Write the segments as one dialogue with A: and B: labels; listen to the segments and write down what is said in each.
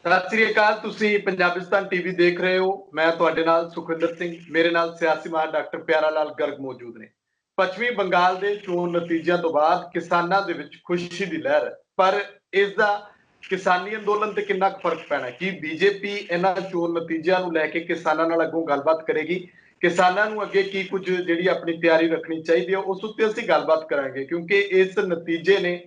A: ਸਤਿ ਸ੍ਰੀ ਅਕਾਲ। ਤੁਸੀਂ ਪੰਜਾਬਿਸਤਾਨ ਟੀਵੀ ਦੇਖ ਰਹੇ ਹੋ। ਮੈਂ ਤੁਹਾਡੇ ਨਾਲ ਸੁਖਵਿੰਦਰ ਸਿੰਘ, ਮੇਰੇ ਨਾਲ ਸਿਆਸੀ ਮਾਹਰ ਡਾਕਟਰ ਪਿਆਰਾ ਲਾਲ ਗਰਗ ਮੌਜੂਦ ਨੇ। ਪੱਛਮੀ ਬੰਗਾਲ ਦੇ ਚੋਣ ਨਤੀਜਿਆਂ ਤੋਂ ਬਾਅਦ ਕਿਸਾਨਾਂ ਦੇ ਵਿੱਚ ਖੁਸ਼ੀ ਦੀ ਲਹਿਰ ਹੈ, ਪਰ ਇਸ ਦਾ ਕਿਸਾਨੀ ਅੰਦੋਲਨ ਤੇ ਕਿੰਨਾ ਕੁ ਫਰਕ ਪੈਣਾ? ਕੀ ਬੀਜੇਪੀ ਇਹਨਾਂ ਚੋਣ ਨਤੀਜਿਆਂ ਨੂੰ ਲੈ ਕੇ ਕਿਸਾਨਾਂ ਨਾਲ ਅੱਗੋਂ ਗੱਲਬਾਤ ਕਰੇਗੀ? ਕਿਸਾਨਾਂ ਨੂੰ ਅੱਗੇ ਕੀ ਕੁਝ ਜਿਹੜੀ ਆਪਣੀ ਤਿਆਰੀ ਰੱਖਣੀ ਚਾਹੀਦੀ ਹੈ, ਉਸ ਉੱਤੇ ਅਸੀਂ ਗੱਲਬਾਤ ਕਰਾਂਗੇ, ਕਿਉਂਕਿ ਇਸ ਨਤੀਜੇ ਨੇ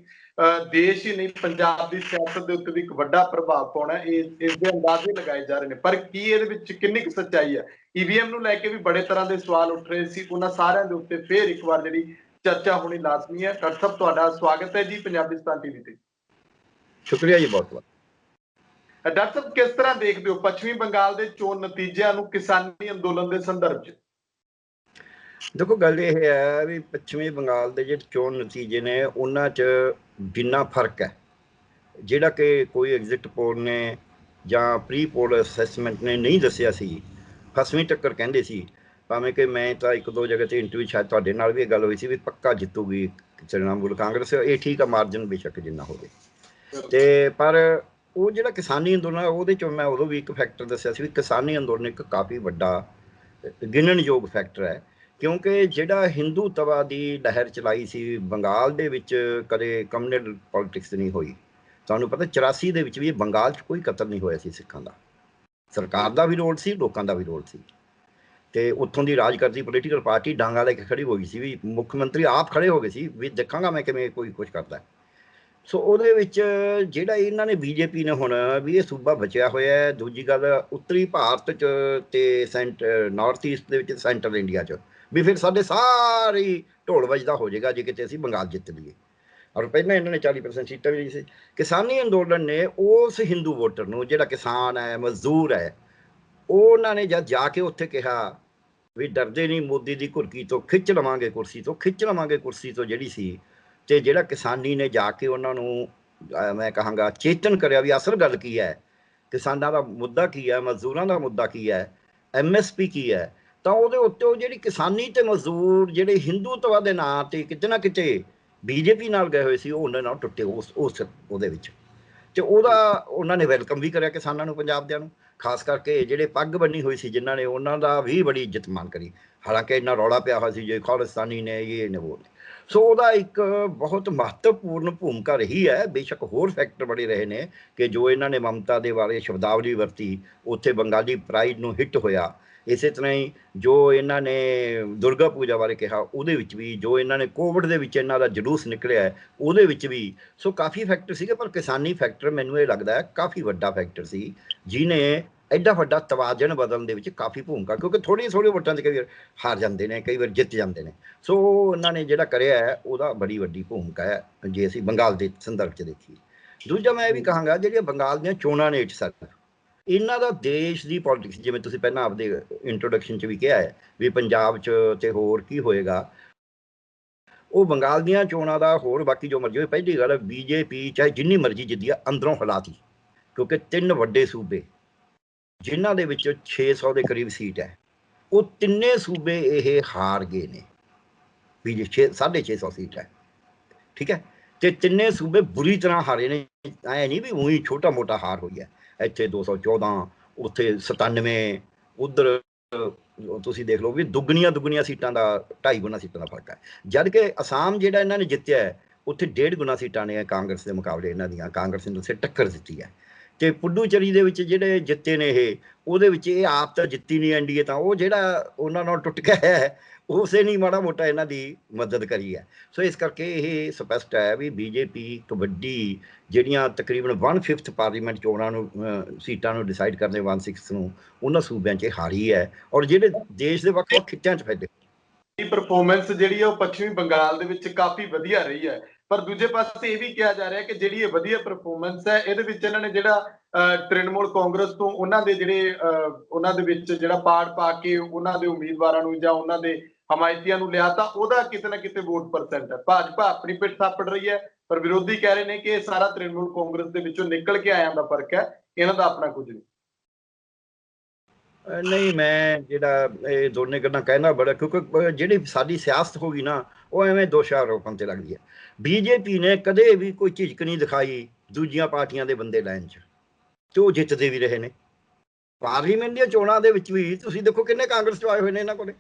A: ਦੇਸ਼ ਹੀ ਨਹੀਂ ਪੰਜਾਬ ਦੀ ਸਿਆਸਤ ਦੇ ਉੱਤੇ ਵੀ ਇੱਕ ਵੱਡਾ ਪ੍ਰਭਾਵ ਪਾਉਣਾ। ਇਸ ਦੇ ਅੰਦਾਜ਼ੇ ਲਗਾਏ ਜਾ ਰਹੇ ਨੇ, ਪਰ ਕੀ ਇਹਦੇ ਵਿੱਚ ਕਿੰਨੀ ਕੁ ਸੱਚਾਈ ਹੈ? ਈਵੀਐਮ ਨੂੰ ਲੈ ਕੇ ਵੀ ਬੜੇ ਤਰ੍ਹਾਂ ਦੇ ਸਵਾਲ ਉੱਠ ਰਹੇ ਸੀ, ਉਹਨਾਂ ਸਾਰਿਆਂ ਦੇ ਉੱਤੇ ਫੇਰ ਇੱਕ ਵਾਰ ਜਿਹੜੀ ਚਰਚਾ ਹੋਣੀ ਲਾਜ਼ਮੀ ਹੈ। ਡਾਕਟਰ ਸਾਹਿਬ, ਤੁਹਾਡਾ ਸਵਾਗਤ ਹੈ ਜੀ ਪੰਜਾਬਿਸਤਾਨ ਟੀਵੀ ਤੇ।
B: ਸ਼ੁਕਰੀਆ ਜੀ, ਬਹੁਤ ਬਹੁਤ।
A: ਡਾਕਟਰ ਸਾਹਿਬ, ਕਿਸ ਤਰ੍ਹਾਂ ਦੇਖਦੇ ਹੋ ਪੱਛਮੀ ਬੰਗਾਲ ਦੇ ਚੋਣ ਨਤੀਜਿਆਂ ਨੂੰ ਕਿਸਾਨੀ ਅੰਦੋਲਨ ਦੇ ਸੰਦਰਭ 'ਚ?
B: ਦੇਖੋ, ਗੱਲ ਇਹ ਹੈ ਵੀ ਪੱਛਮੀ ਬੰਗਾਲ ਦੇ ਜਿਹੜੇ ਚੋਣ ਨਤੀਜੇ ਨੇ ਉਹਨਾਂ 'ਚ ਜਿੰਨਾ ਫਰਕ ਹੈ, ਜਿਹੜਾ ਕਿ ਕੋਈ ਐਗਜ਼ਿਟ ਪੋਲ ਨੇ ਜਾਂ ਪ੍ਰੀ ਪੋਲ ਅਸੈਸਮੈਂਟ ਨੇ ਨਹੀਂ ਦੱਸਿਆ ਸੀ। ਫਸਵੀਂ ਟੱਕਰ ਕਹਿੰਦੇ ਸੀ, ਭਾਵੇਂ ਕਿ ਮੈਂ ਤਾਂ ਇੱਕ ਦੋ ਜਗ੍ਹਾ 'ਤੇ ਇੰਟਰਵਿਊ, ਸ਼ਾਇਦ ਤੁਹਾਡੇ ਨਾਲ ਵੀ ਇਹ ਗੱਲ ਹੋਈ ਸੀ ਵੀ ਪੱਕਾ ਜਿੱਤੂਗੀ ਤ੍ਰਿਣਮੂਲ ਕਾਂਗਰਸ। ਇਹ ਠੀਕ ਆ, ਮਾਰਜਨ ਬੇਸ਼ੱਕ ਜਿੰਨਾ ਹੋਵੇ, ਤੇ ਪਰ ਉਹ ਜਿਹੜਾ ਕਿਸਾਨੀ ਅੰਦੋਲਨ ਉਹਦੇ 'ਚੋਂ ਮੈਂ ਉਦੋਂ ਵੀ ਇੱਕ ਫੈਕਟਰ ਦੱਸਿਆ ਸੀ ਵੀ ਕਿਸਾਨੀ ਅੰਦੋਲਨ ਇੱਕ ਕਾਫੀ ਵੱਡਾ ਗਿਣਨਯੋਗ ਫੈਕਟਰ ਹੈ, ਕਿਉਂਕਿ ਜਿਹੜਾ ਹਿੰਦੂਤਵਾ ਦੀ ਲਹਿਰ ਚਲਾਈ ਸੀ ਬੰਗਾਲ ਦੇ ਵਿੱਚ, ਕਦੇ ਕਮਿਊਨਲ ਪੋਲੀਟਿਕਸ ਨਹੀਂ ਹੋਈ। ਤੁਹਾਨੂੰ ਪਤਾ 84 ਦੇ ਵਿੱਚ ਵੀ ਬੰਗਾਲ 'ਚ ਕੋਈ ਕਤਲ ਨਹੀਂ ਹੋਇਆ ਸੀ ਸਿੱਖਾਂ ਦਾ। ਸਰਕਾਰ ਦਾ ਵੀ ਰੋਲ ਸੀ, ਲੋਕਾਂ ਦਾ ਵੀ ਰੋਲ ਸੀ, ਤੇ ਉੱਥੋਂ ਦੀ ਰਾਜ ਕਰਦੀ ਪੋਲੀਟੀਕਲ ਪਾਰਟੀ ਡਾਂਗਾ ਲੈ ਕੇ ਖੜੀ ਹੋ ਗਈ ਸੀ, ਵੀ ਮੁੱਖ ਮੰਤਰੀ ਆਪ ਖੜੇ ਹੋ ਗਏ ਸੀ ਵੀ ਦੇਖਾਂਗਾ ਮੈਂ ਕਿਵੇਂ ਕੋਈ ਕੁਛ ਕਰਦਾ। ਸੋ ਉਹਦੇ ਵਿੱਚ ਜਿਹੜਾ ਇਹਨਾਂ ਨੇ ਬੀਜੇਪੀ ਨੇ ਹੁਣ ਵੀ ਇਹ ਸੂਬਾ ਬਚਿਆ ਹੋਇਆ। ਦੂਜੀ ਗੱਲ, ਉੱਤਰੀ ਭਾਰਤ 'ਚ ਤੇ ਨਾਰਥ ਈਸਟ ਦੇ ਵਿੱਚ, ਸੈਂਟਰਲ ਇੰਡੀਆ 'ਚ ਵੀ ਫਿਰ ਸਾਡੇ ਸਾਰੇ ਢੋਲ ਵੱਜਦਾ ਹੋ ਜਾਏਗਾ ਜੇ ਕਿਤੇ ਅਸੀਂ ਬੰਗਾਲ ਜਿੱਤ ਲਈਏ। ਔਰ ਪਹਿਲਾਂ ਇਹਨਾਂ ਨੇ 40% ਸੀਟਾਂ ਵੀ ਲਈ ਸੀ। ਕਿਸਾਨੀ ਅੰਦੋਲਨ ਨੇ ਉਸ ਹਿੰਦੂ ਵੋਟਰ ਨੂੰ, ਜਿਹੜਾ ਕਿਸਾਨ ਹੈ, ਮਜ਼ਦੂਰ ਹੈ, ਉਹਨਾਂ ਨੇ ਜਦ ਜਾ ਕੇ ਉੱਥੇ ਕਿਹਾ ਵੀ ਡਰਦੇ ਨਹੀਂ ਮੋਦੀ ਦੀ ਘੁਰਕੀ ਤੋਂ, ਖਿੱਚ ਲਵਾਂਗੇ ਕੁਰਸੀ ਤੋਂ ਜਿਹੜੀ ਸੀ, ਤੇ ਜਿਹੜਾ ਕਿਸਾਨੀ ਨੇ ਜਾ ਕੇ ਉਹਨਾਂ ਨੂੰ ਮੈਂ ਕਹਾਂਗਾ ਚੇਤਨ ਕਰਿਆ ਵੀ ਅਸਲ ਗੱਲ ਕੀ ਹੈ, ਕਿਸਾਨਾਂ ਦਾ ਮੁੱਦਾ ਕੀ ਹੈ, ਮਜ਼ਦੂਰਾਂ ਦਾ ਮੁੱਦਾ ਕੀ ਹੈ, MSP ਕੀ ਹੈ, ਤਾਂ ਉਹਦੇ ਉੱਤੇ ਉਹ ਜਿਹੜੀ ਕਿਸਾਨੀ ਤੇ ਮਜ਼ਦੂਰ ਜਿਹੜੇ ਹਿੰਦੂਤਵਾ ਦੇ ਨਾਂ ਤੇ ਕਿਤੇ ਨਾ ਕਿਤੇ ਬੀਜੇਪੀ ਨਾਲ ਗਏ ਹੋਏ ਸੀ, ਉਹ ਉਹਨਾਂ ਨਾਲ ਟੁੱਟੇ ਉਸ ਉਹਦੇ ਵਿੱਚ। ਤੇ ਉਹਦਾ ਉਹਨਾਂ ਨੇ ਵੈਲਕਮ ਵੀ ਕਰਿਆ ਕਿਸਾਨਾਂ ਨੂੰ, ਪੰਜਾਬ ਦਿਆਂ ਨੂੰ, ਖਾਸ ਕਰਕੇ ਜਿਹੜੇ ਪੱਗ ਬੰਨੀ ਹੋਈ ਸੀ ਜਿਨ੍ਹਾਂ ਨੇ, ਉਹਨਾਂ ਦਾ ਵੀ ਬੜੀ ਇੱਜ਼ਤ ਮਾਨ ਕਰੀ। ਹਾਲਾਂਕਿ ਇੰਨਾ ਰੌਲਾ ਪਿਆ ਹੋਇਆ ਸੀ ਜੇ ਖਾਲਿਸਤਾਨੀ ਨੇ ਇਹ ਨੇ ਉਹ। ਸੋ ਉਹਦਾ ਇੱਕ ਬਹੁਤ ਮਹੱਤਵਪੂਰਨ ਭੂਮਿਕਾ ਰਹੀ ਹੈ। ਬੇਸ਼ੱਕ ਹੋਰ ਫੈਕਟਰ ਬੜੇ ਰਹੇ ਨੇ ਕਿ ਜੋ ਇਹਨਾਂ ਨੇ ਮਮਤਾ ਦੇ ਬਾਰੇ ਸ਼ਬਦਾਵਲੀ ਵਰਤੀ, ਉੱਥੇ ਬੰਗਾਲੀ ਪ੍ਰਾਈਡ ਨੂੰ ਹਿੱਟ ਹੋਇਆ। ਇਸੇ ਤਰ੍ਹਾਂ ਹੀ ਜੋ ਇਹਨਾਂ ਨੇ ਦੁਰਗਾ ਪੂਜਾ ਬਾਰੇ ਕਿਹਾ, ਉਹਦੇ ਵਿੱਚ ਵੀ, ਜੋ ਇਹਨਾਂ ਨੇ ਕੋਵਿਡ ਦੇ ਵਿੱਚ ਇਹਨਾਂ ਦਾ ਜਲੂਸ ਨਿਕਲਿਆ ਉਹਦੇ ਵਿੱਚ ਵੀ। ਸੋ ਕਾਫੀ ਫੈਕਟਰ ਸੀਗੇ, ਪਰ ਕਿਸਾਨੀ ਫੈਕਟਰ ਮੈਨੂੰ ਇਹ ਲੱਗਦਾ ਕਾਫੀ ਵੱਡਾ ਫੈਕਟਰ ਸੀ, ਜਿਹਨੇ ਐਡਾ ਵੱਡਾ ਤਵਾਜ਼ਨ ਬਦਲਣ ਦੇ ਵਿੱਚ ਕਾਫੀ ਭੂਮਿਕਾ, ਕਿਉਂਕਿ ਥੋੜ੍ਹੀਆਂ ਵੋਟਾਂ 'ਚ ਕਈ ਵਾਰ ਹਾਰ ਜਾਂਦੇ ਨੇ, ਕਈ ਵਾਰ ਜਿੱਤ ਜਾਂਦੇ ਨੇ। ਸੋ ਉਹਨਾਂ ਨੇ ਜਿਹੜਾ ਕਰਿਆ ਹੈ ਉਹਦਾ ਬੜੀ ਵੱਡੀ ਭੂਮਿਕਾ ਹੈ ਜੇ ਅਸੀਂ ਬੰਗਾਲ ਦੇ ਸੰਦਰਭ 'ਚ ਦੇਖੀਏ। ਦੂਜਾ ਮੈਂ ਇਹ ਵੀ ਕਹਾਂਗਾ, ਜਿਹੜੀਆਂ ਬੰਗਾਲ ਦੀਆਂ ਚੋਣਾਂ ਨੇ ਸਰ, ਇਹਨਾਂ ਦਾ ਦੇਸ਼ ਦੀ ਪੋਲੀਟਿਕਸ, ਜਿਵੇਂ ਤੁਸੀਂ ਪਹਿਲਾਂ ਆਪਦੇ ਇੰਟਰੋਡਕਸ਼ਨ 'ਚ ਵੀ ਕਿਹਾ ਹੈ ਵੀ ਪੰਜਾਬ 'ਚ ਤੇ ਹੋਰ ਕੀ ਹੋਏਗਾ, ਉਹ ਬੰਗਾਲ ਦੀਆਂ ਚੋਣਾਂ ਦਾ ਹੋਰ ਬਾਕੀ ਜੋ ਮਰਜ਼ੀ ਹੋਵੇ। ਪਹਿਲੀ ਗੱਲ, ਬੀਜੇਪੀ ਚਾਹੇ ਜਿੰਨੀ ਮਰਜ਼ੀ ਜਿੱਦੀ ਆ, ਅੰਦਰੋਂ ਹਾਲਾਤ ਹੀ, ਕਿਉਂਕਿ 3 ਵੱਡੇ ਸੂਬੇ ਜਿਨ੍ਹਾਂ ਦੇ ਵਿੱਚ 600 ਦੇ ਕਰੀਬ ਸੀਟ ਹੈ, ਉਹ ਤਿੰਨੇ ਸੂਬੇ ਇਹ ਹਾਰ ਗਏ ਨੇ। ਵੀ 650 ਸੀਟ ਹੈ, ਠੀਕ ਹੈ, ਤੇ ਤਿੰਨੇ ਸੂਬੇ ਬੁਰੀ ਤਰ੍ਹਾਂ ਹਾਰੇ ਨੇ। ਐ ਨਹੀਂ ਵੀ ਉਹੀ ਛੋਟਾ ਮੋਟਾ ਹਾਰ ਹੋਈ ਹੈ। ਇੱਥੇ 214, ਉੱਥੇ 97, ਉੱਧਰ ਤੁਸੀਂ ਦੇਖ ਲਓ ਵੀ ਦੁੱਗਣੀਆਂ ਸੀਟਾਂ ਦਾ, 2.5 ਗੁਣਾ ਸੀਟਾਂ ਦਾ ਫਰਕ ਹੈ। ਜਦ ਕਿ ਅਸਾਮ ਜਿਹੜਾ ਇਹਨਾਂ ਨੇ ਜਿੱਤਿਆ ਹੈ, ਉੱਥੇ 1.5 ਗੁਣਾ ਸੀਟਾਂ ਨੇ ਕਾਂਗਰਸ ਦੇ ਮੁਕਾਬਲੇ ਇਹਨਾਂ ਦੀਆਂ। ਕਾਂਗਰਸ ਨੇ ਉੱਥੇ ਟੱਕਰ ਦਿੱਤੀ ਹੈ। ਤੇ ਪੁੱਡੂਚੇਰੀ ਦੇ ਵਿੱਚ ਜਿਹੜੇ ਜਿੱਤੇ ਨੇ ਇਹ, ਉਹਦੇ ਵਿੱਚ ਇਹ ਆਪ ਤਾਂ ਜਿੱਤੀ ਨਹੀਂ NDA, ਤਾਂ ਉਹ ਜਿਹੜਾ ਉਹਨਾਂ ਨਾਲ ਟੁੱਟ ਗਿਆ ਹੈ, ਉਸੇ ਨਹੀਂ ਮਾੜਾ ਮੋਟਾ ਇਹਨਾਂ ਦੀ ਮਦਦ ਕਰੀ ਹੈ। ਸੋ ਇਸ ਕਰਕੇ ਇਹ ਸਪਸ਼ਟ ਹੈ ਵੀ ਬੀਜੇਪੀ ਕਬੱਡੀ ਜਿਹੜੀਆਂ ਤਕਰੀਬਨ 1/5 ਪਾਰਲੀਮੈਂਟ ਚੋਣਾਂ ਨੂੰ, ਸੀਟਾਂ ਨੂੰ ਡਿਸਾਈਡ ਕਰਨੇ 1/6 ਨੂੰ, ਉਹਨਾਂ ਸੂਬਿਆਂ 'ਚ ਹਾਰੀ ਹੈ, ਔਰ ਜਿਹੜੇ ਦੇਸ਼ ਦੇ ਵੱਖ-ਵੱਖ ਖਿੱਤਿਆਂ 'ਚ ਫੈਲੇ।
A: ਪਰਫਾਰਮੈਂਸ ਜਿਹੜੀ ਹੈ ਉਹ ਪੱਛਮੀ ਬੰਗਾਲ ਦੇ ਵਿੱਚ ਕਾਫੀ ਵਧੀਆ ਰਹੀ ਹੈ, ਪਰ ਦੂਜੇ ਪਾਸੇ ਇਹ ਵੀ ਕਿਹਾ ਜਾ ਰਿਹਾ ਕਿ ਜਿਹੜੀ ਇਹ ਵਧੀਆ ਪਰਫਾਰਮੈਂਸ ਹੈ, ਇਹਦੇ ਵਿੱਚ ਇਹਨਾਂ ਨੇ ਜਿਹੜਾ ਤ੍ਰਿਣਮੂਲ ਕਾਂਗਰਸ ਤੋਂ ਉਹਨਾਂ ਦੇ ਜਿਹੜੇ ਉਹਨਾਂ ਦੇ ਵਿੱਚ ਜਿਹੜਾ ਪਾੜ ਪਾ ਕੇ ਉਹਨਾਂ ਦੇ ਉਮੀਦਵਾਰਾਂ ਨੂੰ ਜਾਂ ਉਹਨਾਂ ਦੇ ਹਮਾਇਤੀਆਂ ਨੂੰ ਲਿਆ, ਤਾਂ ਉਹਦਾ ਕਿਤੇ ਨਾ ਕਿਤੇ ਵੋਟ ਪਰਸੈਂਟ ਹੈ। ਭਾਜਪਾ ਆਪਣੀ ਪਿੱਠ ਥਾਪੜ ਰਹੀ ਹੈ, ਪਰ ਵਿਰੋਧੀ ਕਹਿ ਰਹੇ ਨੇ ਕਿ ਇਹ ਸਾਰਾ ਤ੍ਰਿਣਮੂਲ ਕਾਂਗਰਸ ਦੇ ਵਿੱਚੋਂ ਨਿਕਲ ਕੇ ਆਇਆਂ ਦਾ ਫਰਕ ਹੈ, ਇਹਨਾਂ ਦਾ ਆਪਣਾ ਕੁਝ ਨਹੀਂ।
B: ਨਹੀਂ, ਮੈਂ ਜਿਹੜਾ ਇਹ ਦੋਨੇ ਗੱਲਾਂ ਕਹਿਣਾ ਬੜਾ, ਕਿਉਂਕਿ ਜਿਹੜੀ ਸਾਡੀ ਸਿਆਸਤ ਹੋ ਗਈ ਨਾ, ਉਹ ਐਵੇਂ ਦੋਸ਼ਾਰੋਪਣ 'ਤੇ ਲੱਗਦੀ ਹੈ। ਬੀਜੇਪੀ ਨੇ ਕਦੇ ਵੀ ਕੋਈ ਝਿਜਕ ਨਹੀਂ ਦਿਖਾਈ ਦੂਜੀਆਂ ਪਾਰਟੀਆਂ ਦੇ ਬੰਦੇ ਲੈਣ 'ਚ। ਤੇ ਉਹ ਜਿੱਤਦੇ ਵੀ ਰਹੇ ਨੇ। ਪਾਰਲੀਮੈਂਟ ਦੀਆਂ ਚੋਣਾਂ ਦੇ ਵਿੱਚ ਵੀ ਤੁਸੀਂ ਦੇਖੋ ਕਿੰਨੇ ਕਾਂਗਰਸ ਚੋਂ ਆਏ ਹੋਏ ਨੇ ਇਹਨਾਂ ਕੋਲੇ।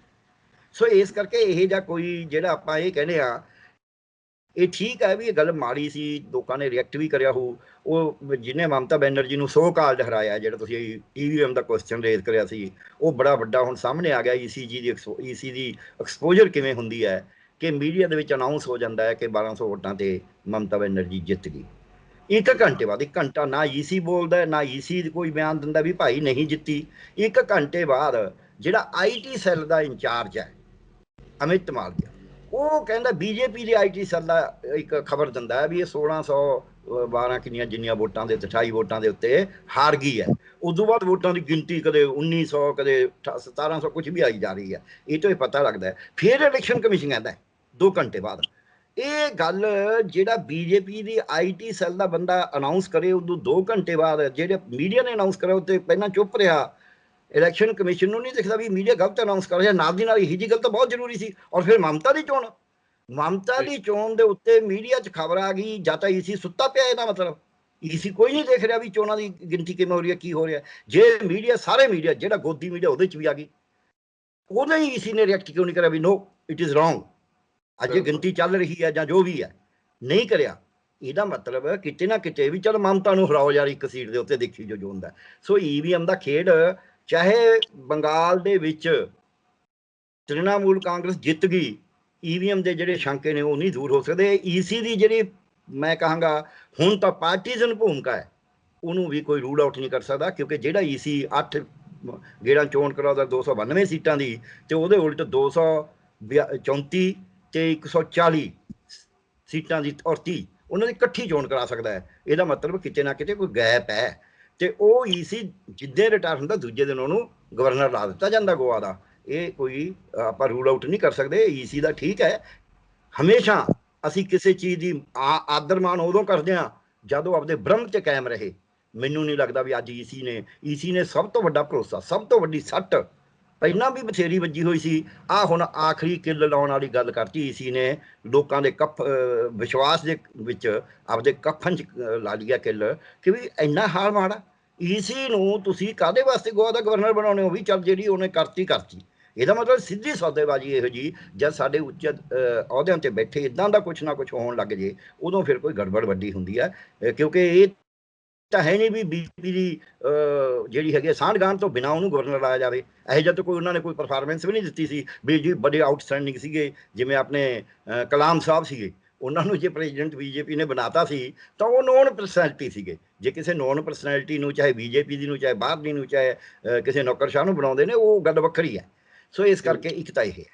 B: ਸੋ ਇਸ ਕਰਕੇ ਇਹ ਜਿਹਾ ਕੋਈ ਜਿਹੜਾ ਆਪਾਂ ਇਹ ਕਹਿੰਦੇ ਆ, ਇਹ ਠੀਕ ਹੈ ਵੀ ਇਹ ਗੱਲ ਮਾੜੀ ਸੀ, ਲੋਕਾਂ ਨੇ ਰਿਐਕਟ ਵੀ ਕਰਿਆ ਹੋਊ। ਉਹ ਜਿਹਨੇ ਮਮਤਾ ਬੈਨਰਜੀ ਨੂੰ ਸੋ ਕਾਲਡ ਹਰਾਇਆ, ਜਿਹੜਾ ਤੁਸੀਂ EVM ਦਾ ਕੁਐਸਚਨ ਰੇਜ਼ ਕਰਿਆ ਸੀ, ਉਹ ਬੜਾ ਵੱਡਾ ਹੁਣ ਸਾਹਮਣੇ ਆ ਗਿਆ। EC ਦੀ ਐਕਸਪੋਜ਼ਰ ਕਿਵੇਂ ਹੁੰਦੀ ਹੈ ਕਿ ਮੀਡੀਆ ਦੇ ਵਿੱਚ ਅਨਾਊਂਸ ਹੋ ਜਾਂਦਾ ਹੈ ਕਿ 1200 ਵੋਟਾਂ ਤੇ ਮਮਤਾ ਬੈਨਰਜੀ ਜਿੱਤ ਗਈ। 1 ਘੰਟੇ ਬਾਅਦ, 1 ਘੰਟਾ ਨਾ EC ਬੋਲਦਾ, ਨਾ EC ਕੋਈ ਬਿਆਨ ਦਿੰਦਾ ਵੀ ਭਾਈ ਨਹੀਂ ਜਿੱਤੀ। 1 ਘੰਟੇ ਬਾਅਦ ਜਿਹੜਾ IT ਸੈੱਲ ਦਾ ਇੰਚਾਰਜ ਹੈ ਅਮਿਤ ਮਾਲਵੀਆ, ਉਹ ਕਹਿੰਦਾ BJP ਦੇ IT ਸੈੱਲ ਦਾ ਇੱਕ ਖਬਰ ਦਿੰਦਾ ਹੈ ਵੀ ਇਹ 1612 ਕਿੰਨੀਆਂ ਜਿੰਨੀਆਂ ਵੋਟਾਂ ਦੇ 28 ਵੋਟਾਂ ਦੇ ਉੱਤੇ ਹਾਰ ਗਈ ਹੈ। ਉਦੋਂ ਬਾਅਦ ਵੋਟਾਂ ਦੀ ਗਿਣਤੀ ਕਦੇ 1900 ਕਦੇ 1700 ਕੁਝ ਵੀ ਆਈ ਜਾ ਰਹੀ ਹੈ। ਇਹ ਤੋਂ ਹੀ ਪਤਾ ਲੱਗਦਾ ਹੈ। ਫਿਰ ਇਲੈਕਸ਼ਨ ਕਮਿਸ਼ਨ ਕਹਿੰਦਾ 2 ਘੰਟੇ ਬਾਅਦ ਇਹ ਗੱਲ ਜਿਹੜਾ BJP ਦੀ IT ਸੈੱਲ ਦਾ ਬੰਦਾ ਅਨਾਊਂਸ ਕਰੇ, ਉਦੋਂ 2 ਘੰਟੇ ਬਾਅਦ ਜਿਹੜੇ ਮੀਡੀਆ ਨੇ ਅਨਾਊਂਸ ਕਰਿਆ ਉੱਤੇ ਪਹਿਲਾਂ ਚੁੱਪ ਰਿਹਾ। ਇਲੈਕਸ਼ਨ ਕਮਿਸ਼ਨ ਨੂੰ ਨਹੀਂ ਦਿਖਦਾ ਵੀ ਮੀਡੀਆ ਗਲਤ ਅਨਾਊਂਸ ਕਰ ਰਿਹਾ, ਨਾਲ ਦੀ ਨਾਲ ਇਹੀ ਜਿਹੀ ਗੱਲ ਤਾਂ ਬਹੁਤ ਜ਼ਰੂਰੀ ਸੀ। ਔਰ ਫਿਰ ਮਮਤਾ ਦੀ ਚੋਣ ਦੇ ਉੱਤੇ ਮੀਡੀਆ 'ਚ ਖਬਰ ਆ ਗਈ, ਜਾਂ ਤਾਂ EC ਸੁੱਤਾ ਪਿਆ, ਇਹਦਾ ਮਤਲਬ EC ਕੋਈ ਨਹੀਂ ਦੇਖ ਰਿਹਾ ਵੀ ਚੋਣਾਂ ਦੀ ਗਿਣਤੀ ਕਿਵੇਂ ਹੋ ਰਹੀ ਹੈ, ਕੀ ਹੋ ਰਿਹਾ। ਜੇ ਮੀਡੀਆ, ਸਾਰੇ ਮੀਡੀਆ, ਜਿਹੜਾ ਗੋਦੀ ਮੀਡੀਆ ਉਹਦੇ 'ਚ ਵੀ ਆ ਗਈ, ਉਹਨੇ ਹੀ EC ਨੇ ਰਿਐਕਟ ਕਿਉਂ ਨਹੀਂ ਕਰਿਆ ਵੀ ਨੋ ਇਟ ਇਜ਼ ਰੋਂਗ, ਅੱਜ ਇਹ ਗਿਣਤੀ ਚੱਲ ਰਹੀ ਹੈ ਜਾਂ ਜੋ ਵੀ ਹੈ, ਨਹੀਂ ਕਰਿਆ। ਇਹਦਾ ਮਤਲਬ ਕਿਤੇ ਨਾ ਕਿਤੇ ਵੀ ਚਲ ਮਮਤਾ ਨੂੰ ਹਰਾਓ ਯਾਰ, 1 ਸੀਟ ਦੇ ਉੱਤੇ ਦੇਖੀ ਜੋ ਹੁੰਦਾ। ਸੋ EVM ਦਾ ਖੇਡ, ਚਾਹੇ ਬੰਗਾਲ ਦੇ ਵਿੱਚ ਤ੍ਰਿਣਮੂਲ ਕਾਂਗਰਸ ਜਿੱਤ ਗਈ, EVM ਦੇ ਜਿਹੜੇ ਸ਼ੰਕੇ ਨੇ ਉਹ ਨਹੀਂ ਦੂਰ ਹੋ ਸਕਦੇ। EC ਦੀ ਜਿਹੜੀ ਮੈਂ ਕਹਾਂਗਾ ਹੁਣ ਤਾਂ ਪਾਰਟੀਜ਼ਨ ਭੂਮਿਕਾ ਹੈ, ਉਹਨੂੰ ਵੀ ਕੋਈ ਰੂਲ ਆਊਟ ਨਹੀਂ ਕਰ ਸਕਦਾ, ਕਿਉਂਕਿ ਜਿਹੜਾ EC 8 ਗੇੜਾਂ ਚੋਣ ਕਰਾਉਂਦਾ 292 ਸੀਟਾਂ ਦੀ, ਤੇ ਉਹਦੇ ਉਲਟ 234 ਤੇ 140 ਸੀਟਾਂ ਦੀ ਔਰ 30 ਉਹਨਾਂ ਦੀ ਇਕੱਠੀ ਚੋਣ ਕਰਾ ਸਕਦਾ ਹੈ। ਇਹਦਾ ਮਤਲਬ ਕਿਤੇ ਨਾ ਕਿਤੇ ਕੋਈ ਗੈਪ ਹੈ। ਤੇ ਉਹ EC ਜਿੱਦੇ ਰਿਟਾਇਰ ਹੁੰਦਾ ਦੂਜੇ ਦਿਨ ਉਹਨੂੰ ਗਵਰਨਰ ਲਾ ਦਿੱਤਾ ਜਾਂਦਾ ਗੋਆ ਦਾ। ਇਹ ਕੋਈ ਆਪਾਂ ਰੂਲ ਆਊਟ ਨਹੀਂ ਕਰ ਸਕਦੇ। EC ਦਾ ਠੀਕ ਹੈ, ਹਮੇਸ਼ਾ ਅਸੀਂ ਕਿਸੇ ਚੀਜ਼ ਦੀ ਆਦਰ ਮਾਣ ਉਦੋਂ ਕਰਦੇ ਹਾਂ ਜਦੋਂ ਆਪਦੇ ਬ੍ਰਹਮ 'ਚ ਕਾਇਮ ਰਹੇ। ਮੈਨੂੰ ਨਹੀਂ ਲੱਗਦਾ ਵੀ ਅੱਜ EC ਨੇ ਸਭ ਤੋਂ ਵੱਡਾ ਭਰੋਸਾ, ਸਭ ਤੋਂ ਵੱਡੀ ਸੱਟ ਪਹਿਲਾਂ ਵੀ ਬਥੇਰੀ ਵੱਜੀ ਹੋਈ ਸੀ, ਆਹ ਹੁਣ ਆਖਰੀ ਕਿੱਲ ਲਾਉਣ ਵਾਲੀ ਗੱਲ ਕਰਤੀ EC ਨੇ। ਲੋਕਾਂ ਦੇ ਵਿਸ਼ਵਾਸ ਦੇ ਵਿੱਚ ਆਪਦੇ ਕੱਫਨ 'ਚ ਲਾ ਲਿਆ ਕਿੱਲ ਕਿ ਵੀ ਇੰਨਾ ਹਾਲ ਮਾੜਾ। EC ਨੂੰ ਤੁਸੀਂ ਕਾਹਦੇ ਵਾਸਤੇ ਗੋਆ ਦਾ ਗਵਰਨਰ ਬਣਾਉਣੇ ਹੋ? ਵੀ ਚੱਲ ਜਿਹੜੀ ਉਹਨੇ ਕਰਤੀ। ਇਹਦਾ ਮਤਲਬ ਸਿੱਧੀ ਸੌਦੇਬਾਜ਼ੀ ਇਹੋ ਜੀ, ਜਦ ਸਾਡੇ ਉੱਚ ਅਹੁਦਿਆਂ 'ਤੇ ਬੈਠੇ ਇੱਦਾਂ ਦਾ ਕੁਛ ਨਾ ਕੁਛ ਹੋਣ ਲੱਗ ਜੇ, ਉਦੋਂ ਫਿਰ ਕੋਈ ਗੜਬੜ ਵੱਡੀ ਹੁੰਦੀ ਹੈ। ਕਿਉਂਕਿ ਇਹ ਤਾਂ ਹੈ ਨਹੀਂ ਵੀ BJP ਦੀ ਜਿਹੜੀ ਹੈਗੀ ਸਾਂਢਗਾਂਢ ਤੋਂ ਬਿਨਾਂ ਉਹਨੂੰ ਗਵਰਨਰ ਲਾਇਆ ਜਾਵੇ। ਇਹੋ ਜਿਹਾ ਤਾਂ ਕੋਈ ਉਹਨਾਂ ਨੇ ਕੋਈ ਪਰਫਾਰਮੈਂਸ ਵੀ ਨਹੀਂ ਦਿੱਤੀ ਸੀ ਵੀ ਜੀ ਬੜੇ ਆਊਟਸਟੈਂਡਿੰਗ ਸੀਗੇ। ਜਿਵੇਂ ਆਪਣੇ ਕਲਾਮ ਸਾਹਿਬ ਸੀਗੇ, ਉਹਨਾਂ ਨੂੰ ਜੇ ਪ੍ਰੈਜ਼ੀਡੈਂਟ BJP ਨੇ ਬਣਾਤਾ ਸੀ ਤਾਂ ਉਹ ਨੋਨ ਪਰਸਨੈਲਿਟੀ ਸੀਗੇ। ਜੇ ਕਿਸੇ ਨੋਨ ਪਰਸਨੈਲਿਟੀ ਨੂੰ, ਚਾਹੇ BJP ਦੀ ਨੂੰ, ਚਾਹੇ ਬਾਹਰਲੀ ਨੂੰ, ਚਾਹੇ ਕਿਸੇ ਨੌਕਰਸ਼ਾਹ ਨੂੰ ਬਣਾਉਂਦੇ ਨੇ, ਉਹ ਗੱਲ ਵੱਖਰੀ ਹੈ। ਸੋ ਇਸ ਕਰਕੇ ਇੱਕ ਤਾਂ ਇਹ ਹੈ।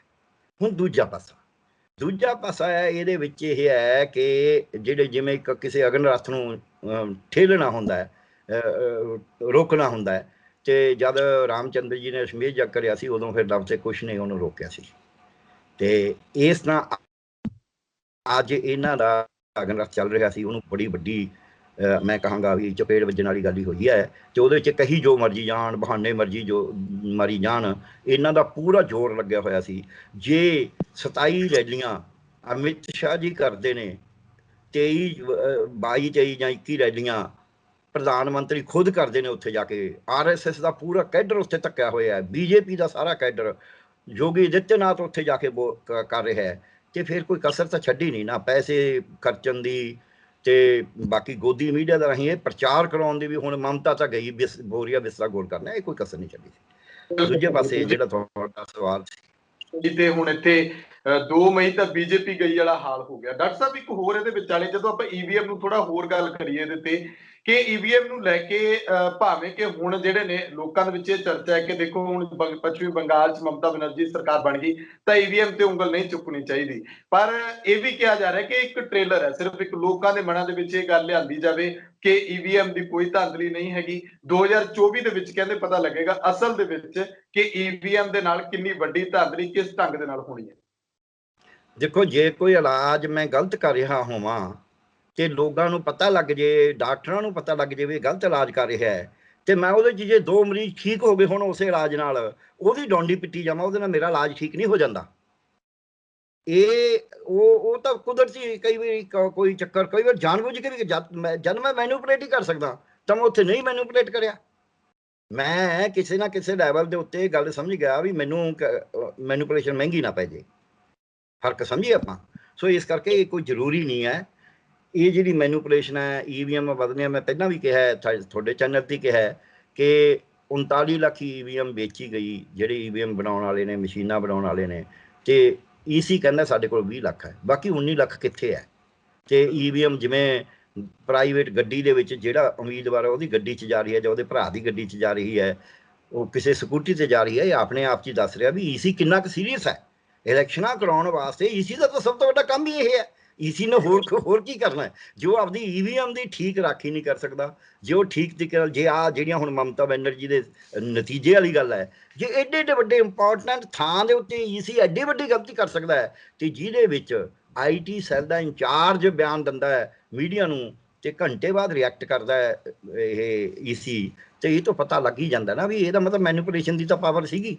B: ਹੁਣ ਦੂਜਾ ਪਾਸਾ ਹੈ, ਇਹਦੇ ਵਿੱਚ ਇਹ ਹੈ ਕਿ ਜਿਹੜੇ ਜਿਵੇਂ ਇੱਕ ਕਿਸੇ ਅਗਨ ਰੱਥ ਨੂੰ ਠੇਲਣਾ ਹੁੰਦਾ ਹੈ, ਰੋਕਣਾ ਹੁੰਦਾ ਹੈ, ਤੇ ਜਦ ਰਾਮਚੰਦਰ ਜੀ ਨੇ ਅਸ਼ਮੇਧ ਜਗ ਕਰਿਆ ਸੀ, ਉਦੋਂ ਫਿਰ ਰੱਬ ਤੇ ਕੁਛ ਨੇ ਉਹਨੂੰ ਰੋਕਿਆ ਸੀ। ਤੇ ਇਸ ਤਰ੍ਹਾਂ ਅੱਜ ਇਹਨਾਂ ਦਾ ਅਗਨ ਰੱਥ ਚੱਲ ਰਿਹਾ ਸੀ, ਉਹਨੂੰ ਬੜੀ ਵੱਡੀ ਮੈਂ ਕਹਾਂਗਾ ਵੀ ਚਪੇੜ ਵੱਜਣ ਵਾਲੀ ਗੱਲ ਹੀ ਹੋਈ ਹੈ। ਤੇ ਉਹਦੇ ਵਿੱਚ ਕਹੀ ਜੋ ਮਰਜੀ ਜਾਣ, ਬਹਾਨੇ ਮਰਜੀ ਜੋ ਮਾਰੀ ਜਾਣ, ਇਹਨਾਂ ਦਾ ਪੂਰਾ ਜ਼ੋਰ ਲੱਗਿਆ ਹੋਇਆ ਸੀ। ਜੇ 27 ਰੈਲੀਆਂ ਅਮਿਤ ਸ਼ਾਹ ਜੀ ਕਰਦੇ ਨੇ, 22 ਜਾਂ 21 ਰੈਲੀਆਂ ਪ੍ਰਧਾਨ ਮੰਤਰੀ ਖੁਦ ਕਰਦੇ ਨੇ ਉੱਥੇ ਜਾ ਕੇ, RSS ਦਾ ਪੂਰਾ ਕੈਡਰ ਉੱਥੇ ਧੱਕਿਆ ਹੋਇਆ ਹੈ, BJP ਦਾ ਸਾਰਾ ਕੈਡਰ ਯੋਗੀ ਆਦਿੱਤਿਆਨਾਥ ਉੱਥੇ ਜਾ ਕੇ ਕਰ ਰਿਹਾ ਹੈ। ਤੇ ਫਿਰ ਕੋਈ ਕਸਰ ਤਾਂ ਛੱਡੀ ਨਹੀਂ, ਨਾ ਪੈਸੇ ਖਰਚਣ ਦੀ, ਤੇ ਬਾਕੀ ਗੋਦੀ ਮੀਡੀਆ ਦਾ ਰਾਹੀਂ ਇਹ ਪ੍ਰਚਾਰ ਕਰਾਉਣ ਦੀ ਵੀ। ਹੁਣ ਮਮਤਾ ਤਾਂ ਗਈ ਬੋਰੀਆ ਬਿਸਲਾ ਗੋਲ ਕਰਨਾ, ਇਹ ਕੋਈ ਕਸਰ ਨਹੀਂ ਛੱਡੀ ਸੀ। ਦੂਜੇ ਪਾਸੇ ਜਿਹੜਾ ਤੁਹਾਡਾ ਸਵਾਲ ਸੀ,
A: ਤੇ ਹੁਣ ਇੱਥੇ 2 ਮਈ ਤਾਂ BJP ਗਈ ਵਾਲਾ ਹਾਲ ਹੋ ਗਿਆ। ਡਾਕਟਰ ਸਾਹਿਬ ਇੱਕ ਹੋਰ ਇਹਦੇ ਵਿਚਾਲੇ ਜਦੋਂ ਆਪਾਂ EVM ਨੂੰ ਥੋੜਾ ਹੋਰ ਗੱਲ ਕਰੀਏ ਇਹਦੇ ਤੇ, ਕਿ EVM ਨੂੰ ਲੈ ਕੇ ਭਾਵੇਂ ਕਿ ਹੁਣ ਜਿਹੜੇ ਨੇ ਲੋਕਾਂ ਦੇ ਵਿੱਚ ਇਹ ਚਰਚਾ ਹੈ ਕਿ ਦੇਖੋ ਹੁਣ ਪੱਛਮੀ ਬੰਗਾਲ 'ਚ ਮਮਤਾ ਬੈਨਰਜੀ ਸਰਕਾਰ ਬਣ ਗਈ ਤਾਂ EVM ਤੇ ਉਂਗਲ ਨਹੀਂ ਚੁੱਕਣੀ ਚਾਹੀਦੀ, ਪਰ ਇਹ ਵੀ ਕਿਹਾ ਜਾ ਰਿਹਾ ਕਿ ਇੱਕ ਟ੍ਰੇਲਰ ਹੈ, ਸਿਰਫ ਇੱਕ ਲੋਕਾਂ ਦੇ ਮਨਾਂ ਦੇ ਵਿੱਚ ਇਹ ਗੱਲ ਲਿਆਂਦੀ ਜਾਵੇ ਕਿ EVM ਦੀ ਕੋਈ ਧਾਂਦਲੀ ਨਹੀਂ ਹੈਗੀ। 2024 ਦੇ ਵਿੱਚ ਕਹਿੰਦੇ ਪਤਾ ਲੱਗੇਗਾ ਅਸਲ ਦੇ ਵਿੱਚ ਕਿ EVM ਦੇ ਨਾਲ ਕਿੰਨੀ ਵੱਡੀ ਧਾਂਦਲੀ ਕਿਸ ਢੰਗ ਦੇ ਨਾਲ ਹੋਣੀ ਹੈ।
B: ਦੇਖੋ, ਜੇ ਕੋਈ ਇਲਾਜ ਮੈਂ ਗਲਤ ਕਰ ਰਿਹਾ ਹੋਵਾਂ ਤੇ ਲੋਕਾਂ ਨੂੰ ਪਤਾ ਲੱਗ ਜੇ, ਡਾਕਟਰਾਂ ਨੂੰ ਪਤਾ ਲੱਗ ਜੇ ਵੀ ਗਲਤ ਇਲਾਜ ਕਰ ਰਿਹਾ ਹੈ, ਤੇ ਮੈਂ ਉਹਦੇ 'ਚ ਜੇ 2 ਮਰੀਜ਼ ਠੀਕ ਹੋ ਗਏ ਹੁਣ ਉਸੇ ਇਲਾਜ ਨਾਲ, ਉਹਦੀ ਡੌਂਡੀ ਪਿੱਟੀ ਜਾਵਾਂ, ਉਹਦੇ ਨਾਲ ਮੇਰਾ ਇਲਾਜ ਠੀਕ ਨਹੀਂ ਹੋ ਜਾਂਦਾ। ਉਹ ਤਾਂ ਕੁਦਰਤੀ ਕਈ ਵਾਰੀ ਕੋਈ ਚੱਕਰ, ਕਈ ਵਾਰ ਜਾਣਬੁੱਝ ਕੇ ਵੀ ਜਦ ਮੈਂ ਮੈਨੂਪਲੇਟ ਹੀ ਕਰ ਸਕਦਾ। ਤਾਂ ਮੈਂ ਉੱਥੇ ਨਹੀਂ ਮੈਨੂਪੂਲੇਟ ਕਰਿਆ। ਮੈਂ ਕਿਸੇ ਨਾ ਕਿਸੇ ਲੈਵਲ ਦੇ ਉੱਤੇ ਗੱਲ ਸਮਝ ਗਿਆ ਵੀ ਮੈਨੂੰ ਮੈਨੂਪੂਲੇਸ਼ਨ ਮਹਿੰਗੀ ਨਾ ਪੈ ਜੇ। ਫਰਕ ਸਮਝੀਏ ਆਪਾਂ। ਸੋ ਇਸ ਕਰਕੇ ਇਹ ਕੋਈ ਜ਼ਰੂਰੀ ਨਹੀਂ ਹੈ। ਇਹ ਜਿਹੜੀ ਮੈਨੂਪੂਲੇਸ਼ਨ ਹੈ, EVM ਵਧਣੀਆਂ, ਮੈਂ ਪਹਿਲਾਂ ਵੀ ਕਿਹਾ, ਤੁਹਾਡੇ ਚੈਨਲ 'ਤੇ ਕਿਹਾ ਕਿ 39 ਲੱਖ EVM ਵੇਚੀ ਗਈ, ਜਿਹੜੇ EVM ਬਣਾਉਣ ਵਾਲੇ ਨੇ, ਮਸ਼ੀਨਾਂ ਬਣਾਉਣ ਵਾਲੇ ਨੇ, ਅਤੇ EC ਕਹਿੰਦਾ ਸਾਡੇ ਕੋਲ 20 ਲੱਖ ਹੈ, ਬਾਕੀ 19 ਲੱਖ ਕਿੱਥੇ ਹੈ? ਅਤੇ EVM ਜਿਵੇਂ ਪ੍ਰਾਈਵੇਟ ਗੱਡੀ ਦੇ ਵਿੱਚ ਜਿਹੜਾ ਉਮੀਦਵਾਰ ਉਹਦੀ ਗੱਡੀ 'ਚ ਜਾ ਰਹੀ ਹੈ ਜਾਂ ਉਹਦੇ ਭਰਾ ਦੀ ਗੱਡੀ 'ਚ ਜਾ ਰਹੀ ਹੈ, ਉਹ ਕਿਸੇ ਸਕੂਟੀ 'ਤੇ ਜਾ ਰਹੀ ਹੈ, ਇਹ ਆਪਣੇ ਆਪ 'ਚ ਹੀ ਦੱਸ ਰਿਹਾ ਵੀ EC ਕਿੰਨਾ ਕੁ ਸੀਰੀਅਸ ਹੈ। ਇਲੈਕਸ਼ਨਾਂ ਕਰਾਉਣ ਵਾਸਤੇ EC ਦਾ ਤਾਂ ਸਭ ਤੋਂ ਵੱਡਾ ਕੰਮ ਹੀ ਇਹ ਹੈ। EC ਨੇ ਹੋਰ ਕੀ ਕਰਨਾ ਹੈ? ਜੋ ਆਪਦੀ EVM ਦੀ ਠੀਕ ਰਾਖੀ ਨਹੀਂ ਕਰ ਸਕਦਾ, ਜੇ ਉਹ ਠੀਕ ਤਰੀਕੇ ਨਾਲ, ਜੇ ਆ ਜਿਹੜੀਆਂ ਹੁਣ ਮਮਤਾ ਬੈਨਰਜੀ ਦੇ ਨਤੀਜੇ ਵਾਲੀ ਗੱਲ ਹੈ, ਜੇ ਐਡੇ ਐਡੇ ਵੱਡੇ ਇੰਪੋਰਟੈਂਟ ਥਾਂ ਦੇ ਉੱਤੇ EC ਐਡੀ ਵੱਡੀ ਗਲਤੀ ਕਰ ਸਕਦਾ ਹੈ, ਤੇ ਜਿਹਦੇ ਵਿੱਚ IT ਸੈੱਲ ਦਾ ਇੰਚਾਰਜ ਬਿਆਨ ਦਿੰਦਾ ਹੈ ਮੀਡੀਆ ਨੂੰ ਤੇ ਘੰਟੇ ਬਾਅਦ ਰਿਐਕਟ ਕਰਦਾ ਹੈ ਇਹ EC, ਤੇ ਇਹ ਤੋਂ ਪਤਾ ਲੱਗ ਹੀ ਜਾਂਦਾ ਨਾ ਵੀ ਇਹਦਾ ਮਤਲਬ ਮੈਨੂਪੂਲੇਸ਼ਨ ਦੀ ਤਾਂ ਪਾਵਰ ਸੀਗੀ।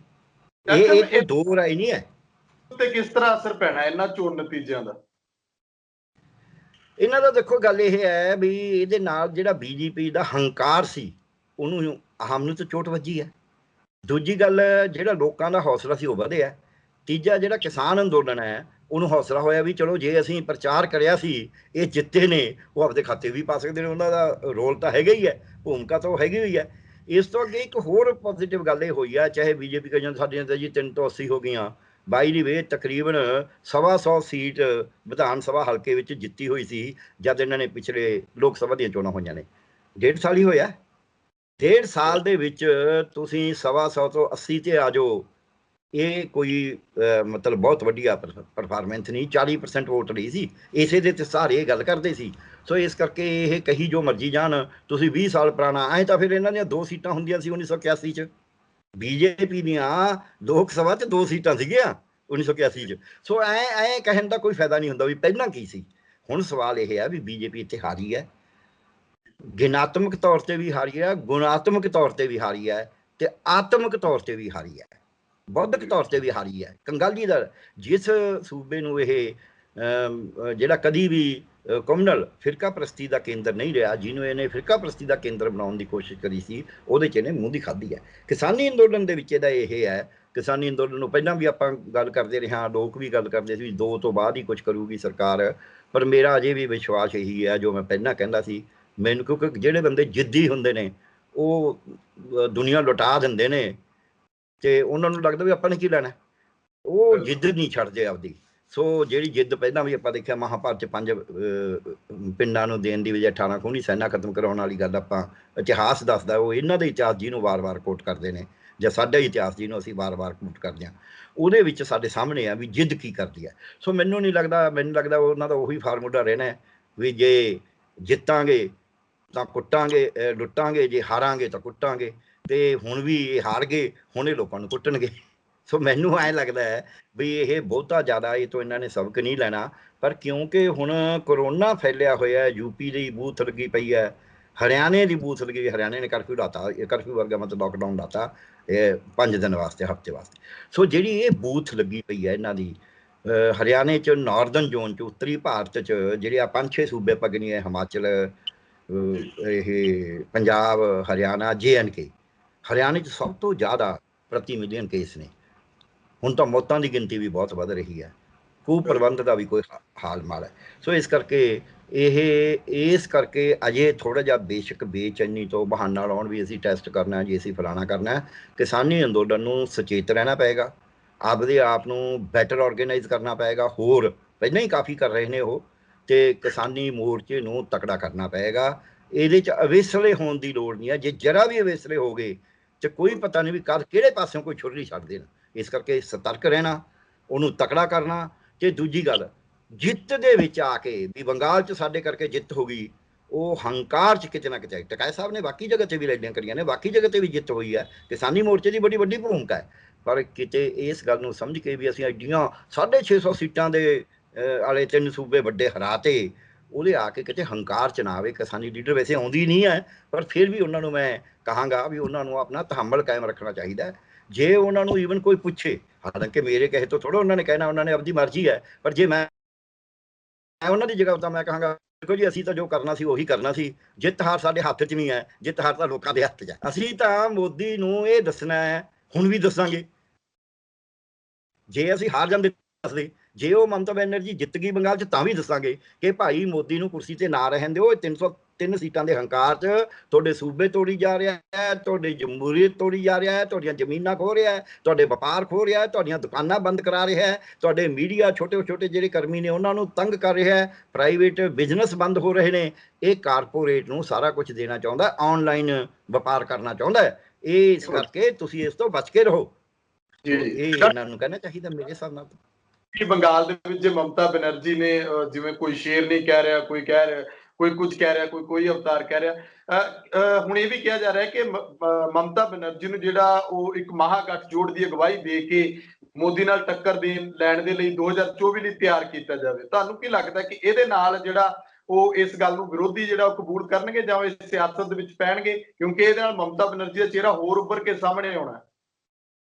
B: ਇਹ ਕੋਈ ਦੋ ਰਾਏ ਨਹੀਂ ਹੈ।
A: ਤੇ ਕਿਸ ਤਰ੍ਹਾਂ ਅਸਰ ਪੈਣਾ ਇਹਨਾਂ ਚੋਣ ਨਤੀਜਿਆਂ ਦਾ?
B: ਇਹਨਾਂ ਦਾ ਦੇਖੋ ਗੱਲ ਇਹ ਹੈ ਵੀ ਇਹਦੇ ਨਾਲ ਜਿਹੜਾ BJP ਦਾ ਹੰਕਾਰ ਸੀ ਉਹਨੂੰ, ਆਮ ਨੂੰ ਤਾਂ ਚੋਟ ਵੱਜੀ ਹੈ। ਦੂਜੀ ਗੱਲ, ਜਿਹੜਾ ਲੋਕਾਂ ਦਾ ਹੌਸਲਾ ਸੀ ਉਹ ਵਧਿਆ। ਤੀਜਾ, ਜਿਹੜਾ ਕਿਸਾਨ ਅੰਦੋਲਨ ਹੈ ਉਹਨੂੰ ਹੌਸਲਾ ਹੋਇਆ ਵੀ ਚਲੋ ਜੇ ਅਸੀਂ ਪ੍ਰਚਾਰ ਕਰਿਆ ਸੀ, ਇਹ ਜਿੱਤੇ ਨੇ, ਉਹ ਆਪਦੇ ਖਾਤੇ ਵੀ ਪਾ ਸਕਦੇ ਨੇ, ਉਹਨਾਂ ਦਾ ਰੋਲ ਤਾਂ ਹੈਗਾ ਹੀ ਹੈ, ਭੂਮਿਕਾ ਤਾਂ ਉਹ ਹੈਗੀ ਹੋਈ ਹੈ। ਇਸ ਤੋਂ ਅੱਗੇ ਇੱਕ ਹੋਰ ਪੋਜ਼ੀਟਿਵ ਗੱਲ ਇਹ ਹੋਈ ਆ, ਚਾਹੇ BJP ਕਹਿੰਦੇ ਸਾਡੀਆਂ ਤਾਂ ਜੀ 380 ਹੋ ਗਈਆਂ, ਬਾਈ ਦੀ ਵੇ ਤਕਰੀਬਨ 125 ਸੀਟ ਵਿਧਾਨ ਸਭਾ ਹਲਕੇ ਵਿੱਚ ਜਿੱਤੀ ਹੋਈ ਸੀ ਜਦ ਇਹਨਾਂ ਨੇ ਪਿਛਲੇ ਲੋਕ ਸਭਾ ਦੀਆਂ ਚੋਣਾਂ ਹੋਈਆਂ ਨੇ। 1.5 ਸਾਲ ਹੀ ਹੋਇਆ। 1.5 ਸਾਲ ਦੇ ਵਿੱਚ ਤੁਸੀਂ 125 ਤੋਂ 80 ਤੇ ਆ ਜਾਓ, ਇਹ ਕੋਈ ਮਤਲਬ ਬਹੁਤ ਵਧੀਆ ਪਰਫਾਰਮੈਂਸ ਨਹੀਂ। 40% ਵੋਟ ਰਹੀ ਸੀ, ਇਸੇ ਦੇ ਤੇ ਸਾਰੇ ਇਹ ਗੱਲ ਕਰਦੇ ਸੀ। ਸੋ ਇਸ ਕਰਕੇ ਇਹ ਕਹੀ ਜੋ ਮਰਜੀ ਜਾਣ, ਤੁਸੀਂ 20 ਸਾਲ ਪੁਰਾਣਾ, ਐਂ ਤਾਂ ਫਿਰ ਇਹਨਾਂ ਦੀਆਂ 2 ਸੀਟਾਂ ਹੁੰਦੀਆਂ ਸੀ 1981 ਚ। BJP ਦੀਆਂ ਲੋਕ ਸਭਾ 'ਚ 2 ਸੀਟਾਂ ਸੀਗੀਆਂ 1981 ਚ। ਸੋ ਐਂ ਕਹਿਣ ਦਾ ਕੋਈ ਫਾਇਦਾ ਨਹੀਂ ਹੁੰਦਾ ਵੀ ਪਹਿਲਾਂ ਕੀ ਸੀ। ਹੁਣ ਸਵਾਲ ਇਹ ਹੈ ਵੀ BJP ਇੱਥੇ ਹਾਰੀ ਹੈ, ਗਿਣਾਤਮਕ ਤੌਰ ਤੇ ਵੀ ਹਾਰੀ ਹੈ, ਗੁਣਾਤਮਕ ਤੌਰ ਤੇ ਵੀ ਹਾਰੀ ਹੈ, ਤੇ ਆਤਮਿਕ ਤੌਰ ਤੇ ਵੀ ਹਾਰੀ ਹੈ, ਬੌਧਿਕ ਤੌਰ ਤੇ ਵੀ ਹਾਰੀ ਹੈ। ਕੰਗਾਲੀ ਦਾ ਜਿਸ ਸੂਬੇ ਨੂੰ ਇਹ ਜਿਹੜਾ ਕਦੀ ਵੀ ਕਮਿਊਨਲ ਫਿਰਕਾ ਪ੍ਰਸਤੀ ਦਾ ਕੇਂਦਰ ਨਹੀਂ ਰਿਹਾ, ਜਿਹਨੂੰ ਇਹਨੇ ਫਿਰਕਾ ਪ੍ਰਸਤੀ ਦਾ ਕੇਂਦਰ ਬਣਾਉਣ ਦੀ ਕੋਸ਼ਿਸ਼ ਕਰੀ ਸੀ, ਉਹਦੇ 'ਚ ਇਹਨੇ ਮੂੰਹ ਦੀ ਖਾਧੀ ਹੈ। ਕਿਸਾਨੀ ਅੰਦੋਲਨ ਦੇ ਵਿੱਚ ਇਹਦਾ ਇਹ ਹੈ, ਕਿਸਾਨੀ ਅੰਦੋਲਨ ਨੂੰ ਪਹਿਲਾਂ ਵੀ ਆਪਾਂ ਗੱਲ ਕਰਦੇ ਰਹੇ ਹਾਂ, ਲੋਕ ਵੀ ਗੱਲ ਕਰਦੇ ਸੀ 2 ਤੋਂ ਬਾਅਦ ਹੀ ਕੁਝ ਕਰੂਗੀ ਸਰਕਾਰ, ਪਰ ਮੇਰਾ ਅਜੇ ਵੀ ਵਿਸ਼ਵਾਸ ਇਹੀ ਹੈ ਜੋ ਮੈਂ ਪਹਿਲਾਂ ਕਹਿੰਦਾ ਸੀ ਮੈਨੂੰ, ਕਿਉਂਕਿ ਜਿਹੜੇ ਬੰਦੇ ਜਿੱਦੀ ਹੁੰਦੇ ਨੇ ਉਹ ਦੁਨੀਆ ਲੁਟਾ ਦਿੰਦੇ ਨੇ, ਤੇ ਉਹਨਾਂ ਨੂੰ ਲੱਗਦਾ ਵੀ ਆਪਾਂ ਨੇ ਕੀ ਲੈਣਾ, ਉਹ ਜਿੱਦ ਨਹੀਂ ਛੱਡਦੇ ਆਪਦੀ। ਸੋ ਜਿਹੜੀ ਜਿੱਦ ਪਹਿਲਾਂ ਵੀ ਆਪਾਂ ਦੇਖਿਆ ਮਹਾਭਾਰਤ 'ਚ 5 ਪਿੰਡਾਂ ਨੂੰ ਦੇਣ ਦੀ ਵਜ੍ਹਾ 18 ਖੂਨੀ ਸੈਨਾ ਖਤਮ ਕਰਾਉਣ ਵਾਲੀ ਗੱਲ ਆਪਾਂ ਇਤਿਹਾਸ ਦੱਸਦਾ, ਉਹ ਇਹਨਾਂ ਦੇ ਇਤਿਹਾਸ ਜਿਹਨੂੰ ਵਾਰ-ਵਾਰ ਕੋਟ ਕਰਦੇ ਨੇ, ਜਾਂ ਸਾਡਾ ਇਤਿਹਾਸ ਜਿਹਨੂੰ ਅਸੀਂ ਵਾਰ-ਵਾਰ ਕੋਟ ਕਰਦੇ ਹਾਂ, ਉਹਦੇ ਵਿੱਚ ਸਾਡੇ ਸਾਹਮਣੇ ਆ ਵੀ ਜਿੱਦ ਕੀ ਕਰਦੀ ਹੈ। ਸੋ ਮੈਨੂੰ ਨਹੀਂ ਲੱਗਦਾ, ਮੈਨੂੰ ਲੱਗਦਾ ਉਹਨਾਂ ਦਾ ਉਹੀ ਫਾਰਮੂਲਾ ਰਹਿਣਾ ਵੀ ਜੇ ਜਿੱਤਾਂਗੇ ਤਾਂ ਕੁੱਟਾਂਗੇ, ਲੁੱਟਾਂਗੇ, ਜੇ ਹਾਰਾਂਗੇ ਤਾਂ ਕੁੱਟਾਂਗੇ, ਤੇ ਹੁਣ ਵੀ ਇਹ ਹਾਰ ਗਏ, ਹੁਣ ਇਹ ਲੋਕਾਂ ਨੂੰ ਕੁੱਟਣਗੇ। ਸੋ ਮੈਨੂੰ ਐਂ ਲੱਗਦਾ ਹੈ ਵੀ ਇਹ ਬਹੁਤਾ ਜ਼ਿਆਦਾ ਇਹ ਤੋਂ ਇਹਨਾਂ ਨੇ ਸਬਕ ਨਹੀਂ ਲੈਣਾ। ਪਰ ਕਿਉਂਕਿ ਹੁਣ ਕਰੋਨਾ ਫੈਲਿਆ ਹੋਇਆ, UP ਦੀ ਬੂਥ ਲੱਗੀ ਪਈ ਹੈ, ਹਰਿਆਣੇ ਦੀ ਬੂਥ ਲੱਗੀ, ਹਰਿਆਣੇ ਨੇ ਕਰਫਿਊ ਲਾਤਾ, ਕਰਫਿਊ ਵਰਗਾ ਮਤਲਬ ਲੋਕਡਾਊਨ ਲਾਤਾ 5 ਦਿਨ ਵਾਸਤੇ, ਹਫ਼ਤੇ ਵਾਸਤੇ। ਸੋ ਜਿਹੜੀ ਇਹ ਬੂਥ ਲੱਗੀ ਪਈ ਹੈ ਇਹਨਾਂ ਦੀ ਹਰਿਆਣੇ 'ਚ, ਨਾਰਦਰਨ ਜ਼ੋਨ 'ਚ, ਉੱਤਰੀ ਭਾਰਤ 'ਚ ਜਿਹੜੇ ਆ 5-6 ਸੂਬੇ ਪਗਨੀ ਹੈ, ਹਿਮਾਚਲ, ਇਹ ਪੰਜਾਬ, ਹਰਿਆਣਾ, JNK, ਹਰਿਆਣੇ 'ਚ ਸਭ ਤੋਂ ਜ਼ਿਆਦਾ ਪ੍ਰਤੀ ਮਿਲੀਅਨ ਕੇਸ ਨੇ। ਹੁਣ ਤਾਂ ਮੌਤਾਂ ਦੀ ਗਿਣਤੀ ਵੀ ਬਹੁਤ ਵੱਧ ਰਹੀ ਹੈ, ਕੁਪ੍ਰਬੰਧ ਦਾ ਵੀ ਕੋਈ ਹਾਲ ਮਾਲ ਹੈ। ਸੋ ਇਸ ਕਰਕੇ ਅਜੇ ਥੋੜ੍ਹਾ ਜਿਹਾ ਬੇਸ਼ੱਕ ਬੇਚੈਨੀ ਤੋਂ ਬਹਾਨਾ ਲਾਉਣ ਵੀ ਅਸੀਂ ਟੈਸਟ ਕਰਨਾ ਜੀ, ਅਸੀਂ ਫਲਾਣਾ ਕਰਨਾ, ਕਿਸਾਨੀ ਅੰਦੋਲਨ ਨੂੰ ਸੁਚੇਤ ਰਹਿਣਾ ਪਏਗਾ, ਆਪਦੇ ਆਪ ਨੂੰ ਬੈਟਰ ਔਰਗੇਨਾਈਜ਼ ਕਰਨਾ ਪਏਗਾ, ਹੋਰ ਪਹਿਲਾਂ ਹੀ ਕਾਫੀ ਕਰ ਰਹੇ ਨੇ ਉਹ, ਤੇ ਕਿਸਾਨੀ ਮੋਰਚੇ ਨੂੰ ਤਕੜਾ ਕਰਨਾ ਪਏਗਾ। ਇਹਦੇ 'ਚ ਅਵੇਸਲੇ ਹੋਣ ਦੀ ਲੋੜ ਨਹੀਂ ਹੈ। ਜੇ ਜਰਾ ਵੀ ਅਵੇਸਲੇ ਹੋ ਗਏ ਤੇ ਕੋਈ ਪਤਾ ਨਹੀਂ ਵੀ ਕਦ ਕਿਹੜੇ ਪਾਸਿਓਂ ਕੋਈ ਛੁਰਲੀ ਛੱਡ ਦੇਣ। ਇਸ ਕਰਕੇ ਸਤਰਕ ਰਹਿਣਾ, ਉਹਨੂੰ ਤਕੜਾ ਕਰਨਾ। ਤੇ ਦੂਜੀ ਗੱਲ, ਜਿੱਤ ਦੇ ਵਿੱਚ ਆ ਕੇ ਵੀ ਬੰਗਾਲ 'ਚ ਸਾਡੇ ਕਰਕੇ ਜਿੱਤ ਹੋ ਗਈ, ਉਹ ਹੰਕਾਰ 'ਚ ਕਿਤੇ ਨਾ ਕਿਤੇ, ਟਕਾਏ ਸਾਹਿਬ ਨੇ ਬਾਕੀ ਜਗ੍ਹਾ 'ਤੇ ਵੀ ਰੈਲੀਆਂ ਕਰੀਆਂ ਨੇ, ਬਾਕੀ ਜਗ੍ਹਾ 'ਤੇ ਵੀ ਜਿੱਤ ਹੋਈ ਹੈ, ਕਿਸਾਨੀ ਮੋਰਚੇ ਦੀ ਬੜੀ ਵੱਡੀ ਭੂਮਿਕਾ ਹੈ। ਪਰ ਕਿਤੇ ਇਸ ਗੱਲ ਨੂੰ ਸਮਝ ਕੇ ਵੀ ਅਸੀਂ ਐਡੀਆਂ 650 ਸੀਟਾਂ ਦੇ ਵਾਲੇ 3 ਸੂਬੇ ਵੱਡੇ ਹਰਾਤੇ, ਉਹਦੇ ਆ ਕੇ ਕਿਤੇ ਹੰਕਾਰ 'ਚ ਨਾ ਆਵੇ। ਕਿਸਾਨੀ ਲੀਡਰ ਵੈਸੇ ਆਉਂਦੀ ਨਹੀਂ ਹੈ, ਪਰ ਫਿਰ ਵੀ ਉਹਨਾਂ ਨੂੰ ਮੈਂ ਕਹਾਂਗਾ ਵੀ ਉਹਨਾਂ ਨੂੰ ਆਪਣਾ ਤਹੱਮਲ ਕਾਇਮ ਰੱਖਣਾ ਚਾਹੀਦਾ। ਜੇ ਉਹਨਾਂ ਨੂੰ ਈਵਨ ਕੋਈ ਪੁੱਛੇ, ਹਾਲਾਂਕਿ ਮੇਰੇ ਕਹੇ ਤੋਂ ਥੋੜ੍ਹਾ ਉਹਨਾਂ ਨੇ ਕਹਿਣਾ, ਉਹਨਾਂ ਨੇ ਆਪਣੀ ਮਰਜ਼ੀ ਹੈ, ਪਰ ਜੇ ਮੈਂ ਉਹਨਾਂ ਦੀ ਜਗ੍ਹਾ ਤਾਂ ਮੈਂ ਕਹਾਂਗਾ ਦੇਖੋ ਜੀ ਅਸੀਂ ਤਾਂ ਜੋ ਕਰਨਾ ਸੀ ਉਹੀ ਕਰਨਾ ਸੀ, ਜਿੱਤ ਹਾਰ ਸਾਡੇ ਹੱਥ 'ਚ ਨਹੀਂ ਹੈ, ਜਿੱਤ ਹਾਰ ਤਾਂ ਲੋਕਾਂ ਦੇ ਹੱਥ 'ਚ ਹੈ। ਅਸੀਂ ਤਾਂ ਮੋਦੀ ਨੂੰ ਇਹ ਦੱਸਣਾ ਹੈ, ਹੁਣ ਵੀ ਦੱਸਾਂਗੇ, ਜੇ ਅਸੀਂ ਹਾਰ ਜਾਂਦੇ ਦੱਸਦੇ, ਜੇ ਉਹ ਮਮਤਾ ਬੈਨਰਜੀ ਜਿੱਤ ਗਈ ਬੰਗਾਲ 'ਚ ਤਾਂ ਵੀ ਦੱਸਾਂਗੇ ਕਿ ਭਾਈ ਮੋਦੀ ਨੂੰ ਕੁਰਸੀ ਤੇ ਨਾ ਰਹਿਣ ਦਿਓ। 303 ਸੀਟਾਂ ਦੇ ਹੰਕਾਰ 'ਚ ਤੁਹਾਡੇ ਸੂਬੇ ਤੋੜੀ ਜਾ ਰਿਹਾ ਹੈ, ਤੁਹਾਡੀ ਜਮਹੂਰੀਅਤ ਤੋੜੀ ਜਾ ਰਿਹਾ ਹੈ, ਤੁਹਾਡੀਆਂ ਜ਼ਮੀਨਾਂ ਖੋਹ ਰਿਹਾ ਹੈ, ਤੁਹਾਡੇ ਵਪਾਰ ਖੋਹ ਰਿਹਾ ਹੈ, ਤੁਹਾਡੀਆਂ ਦੁਕਾਨਾਂ ਬੰਦ ਕਰਾ ਰਿਹਾ ਹੈ, ਤੁਹਾਡੇ ਮੀਡੀਆ ਛੋਟੇ ਛੋਟੇ ਜਿਹੜੇ ਕਰਮੀ ਨੇ ਉਹਨਾਂ ਨੂੰ ਤੰਗ ਕਰ ਰਿਹਾ ਹੈ, ਪ੍ਰਾਈਵੇਟ ਬਿਜ਼ਨਸ ਬੰਦ ਹੋ ਰਹੇ ਨੇ। ਇਹ ਕਾਰਪੋਰੇਟ ਨੂੰ ਸਾਰਾ ਕੁਝ ਦੇਣਾ ਚਾਹੁੰਦਾ, ਆਨਲਾਈਨ ਵਪਾਰ ਕਰਨਾ ਚਾਹੁੰਦਾ ਹੈ। ਇਹ ਇਸ ਕਰਕੇ ਤੁਸੀਂ ਇਸ ਤੋਂ ਬਚ ਕੇ ਰਹੋ।
A: ਜੀ
B: ਇਹ ਇਹਨਾਂ ਨੂੰ ਕਹਿਣਾ ਚਾਹੀਦਾ ਮੇਰੇ ਹਿਸਾਬ ਨਾਲ।
A: ਕਿ ਬੰਗਾਲ ਦੇ ਵਿੱਚ ਜੇ ਮਮਤਾ ਬੈਨਰਜੀ ਨੇ ਜਿਵੇਂ ਕੋਈ ਸ਼ੇਰ ਨਹੀਂ ਕਹਿ ਰਿਹਾ, ਕੋਈ ਕਹਿ ਰਿਹਾ, ਕੋਈ ਕੁਝ ਕਹਿ ਰਿਹਾ, ਕੋਈ ਅਵਤਾਰ ਕਹਿ ਰਿਹਾ। ਹੁਣ ਇਹ ਵੀ ਕਿਹਾ ਜਾ ਰਿਹਾ ਕਿ ਮਮਤਾ ਬੈਨਰਜੀ ਨੂੰ ਜਿਹੜਾ ਉਹ ਇੱਕ ਮਹਾਗਠਜੋੜ ਦੀ ਅਗਵਾਈ ਦੇ ਕੇ ਮੋਦੀ ਨਾਲ ਟੱਕਰ ਲੈਣ ਦੇ ਲਈ 2024 ਲਈ ਤਿਆਰ ਕੀਤਾ ਜਾਵੇ। ਤੁਹਾਨੂੰ ਕੀ ਲੱਗਦਾ ਕਿ ਇਹਦੇ ਨਾਲ ਜਿਹੜਾ ਉਹ ਇਸ ਗੱਲ ਨੂੰ ਵਿਰੋਧੀ ਜਿਹੜਾ ਉਹ ਕਬੂਲ ਕਰਨਗੇ ਜਾਂ ਉਹ ਇਸ ਸਿਆਸਤ ਦੇ ਵਿੱਚ ਪੈਣਗੇ, ਕਿਉਂਕਿ ਇਹਦੇ ਨਾਲ ਮਮਤਾ ਬੈਨਰਜੀ ਦਾ ਚਿਹਰਾ ਹੋਰ ਉੱਭਰ ਕੇ ਸਾਹਮਣੇ ਆਉਣਾ?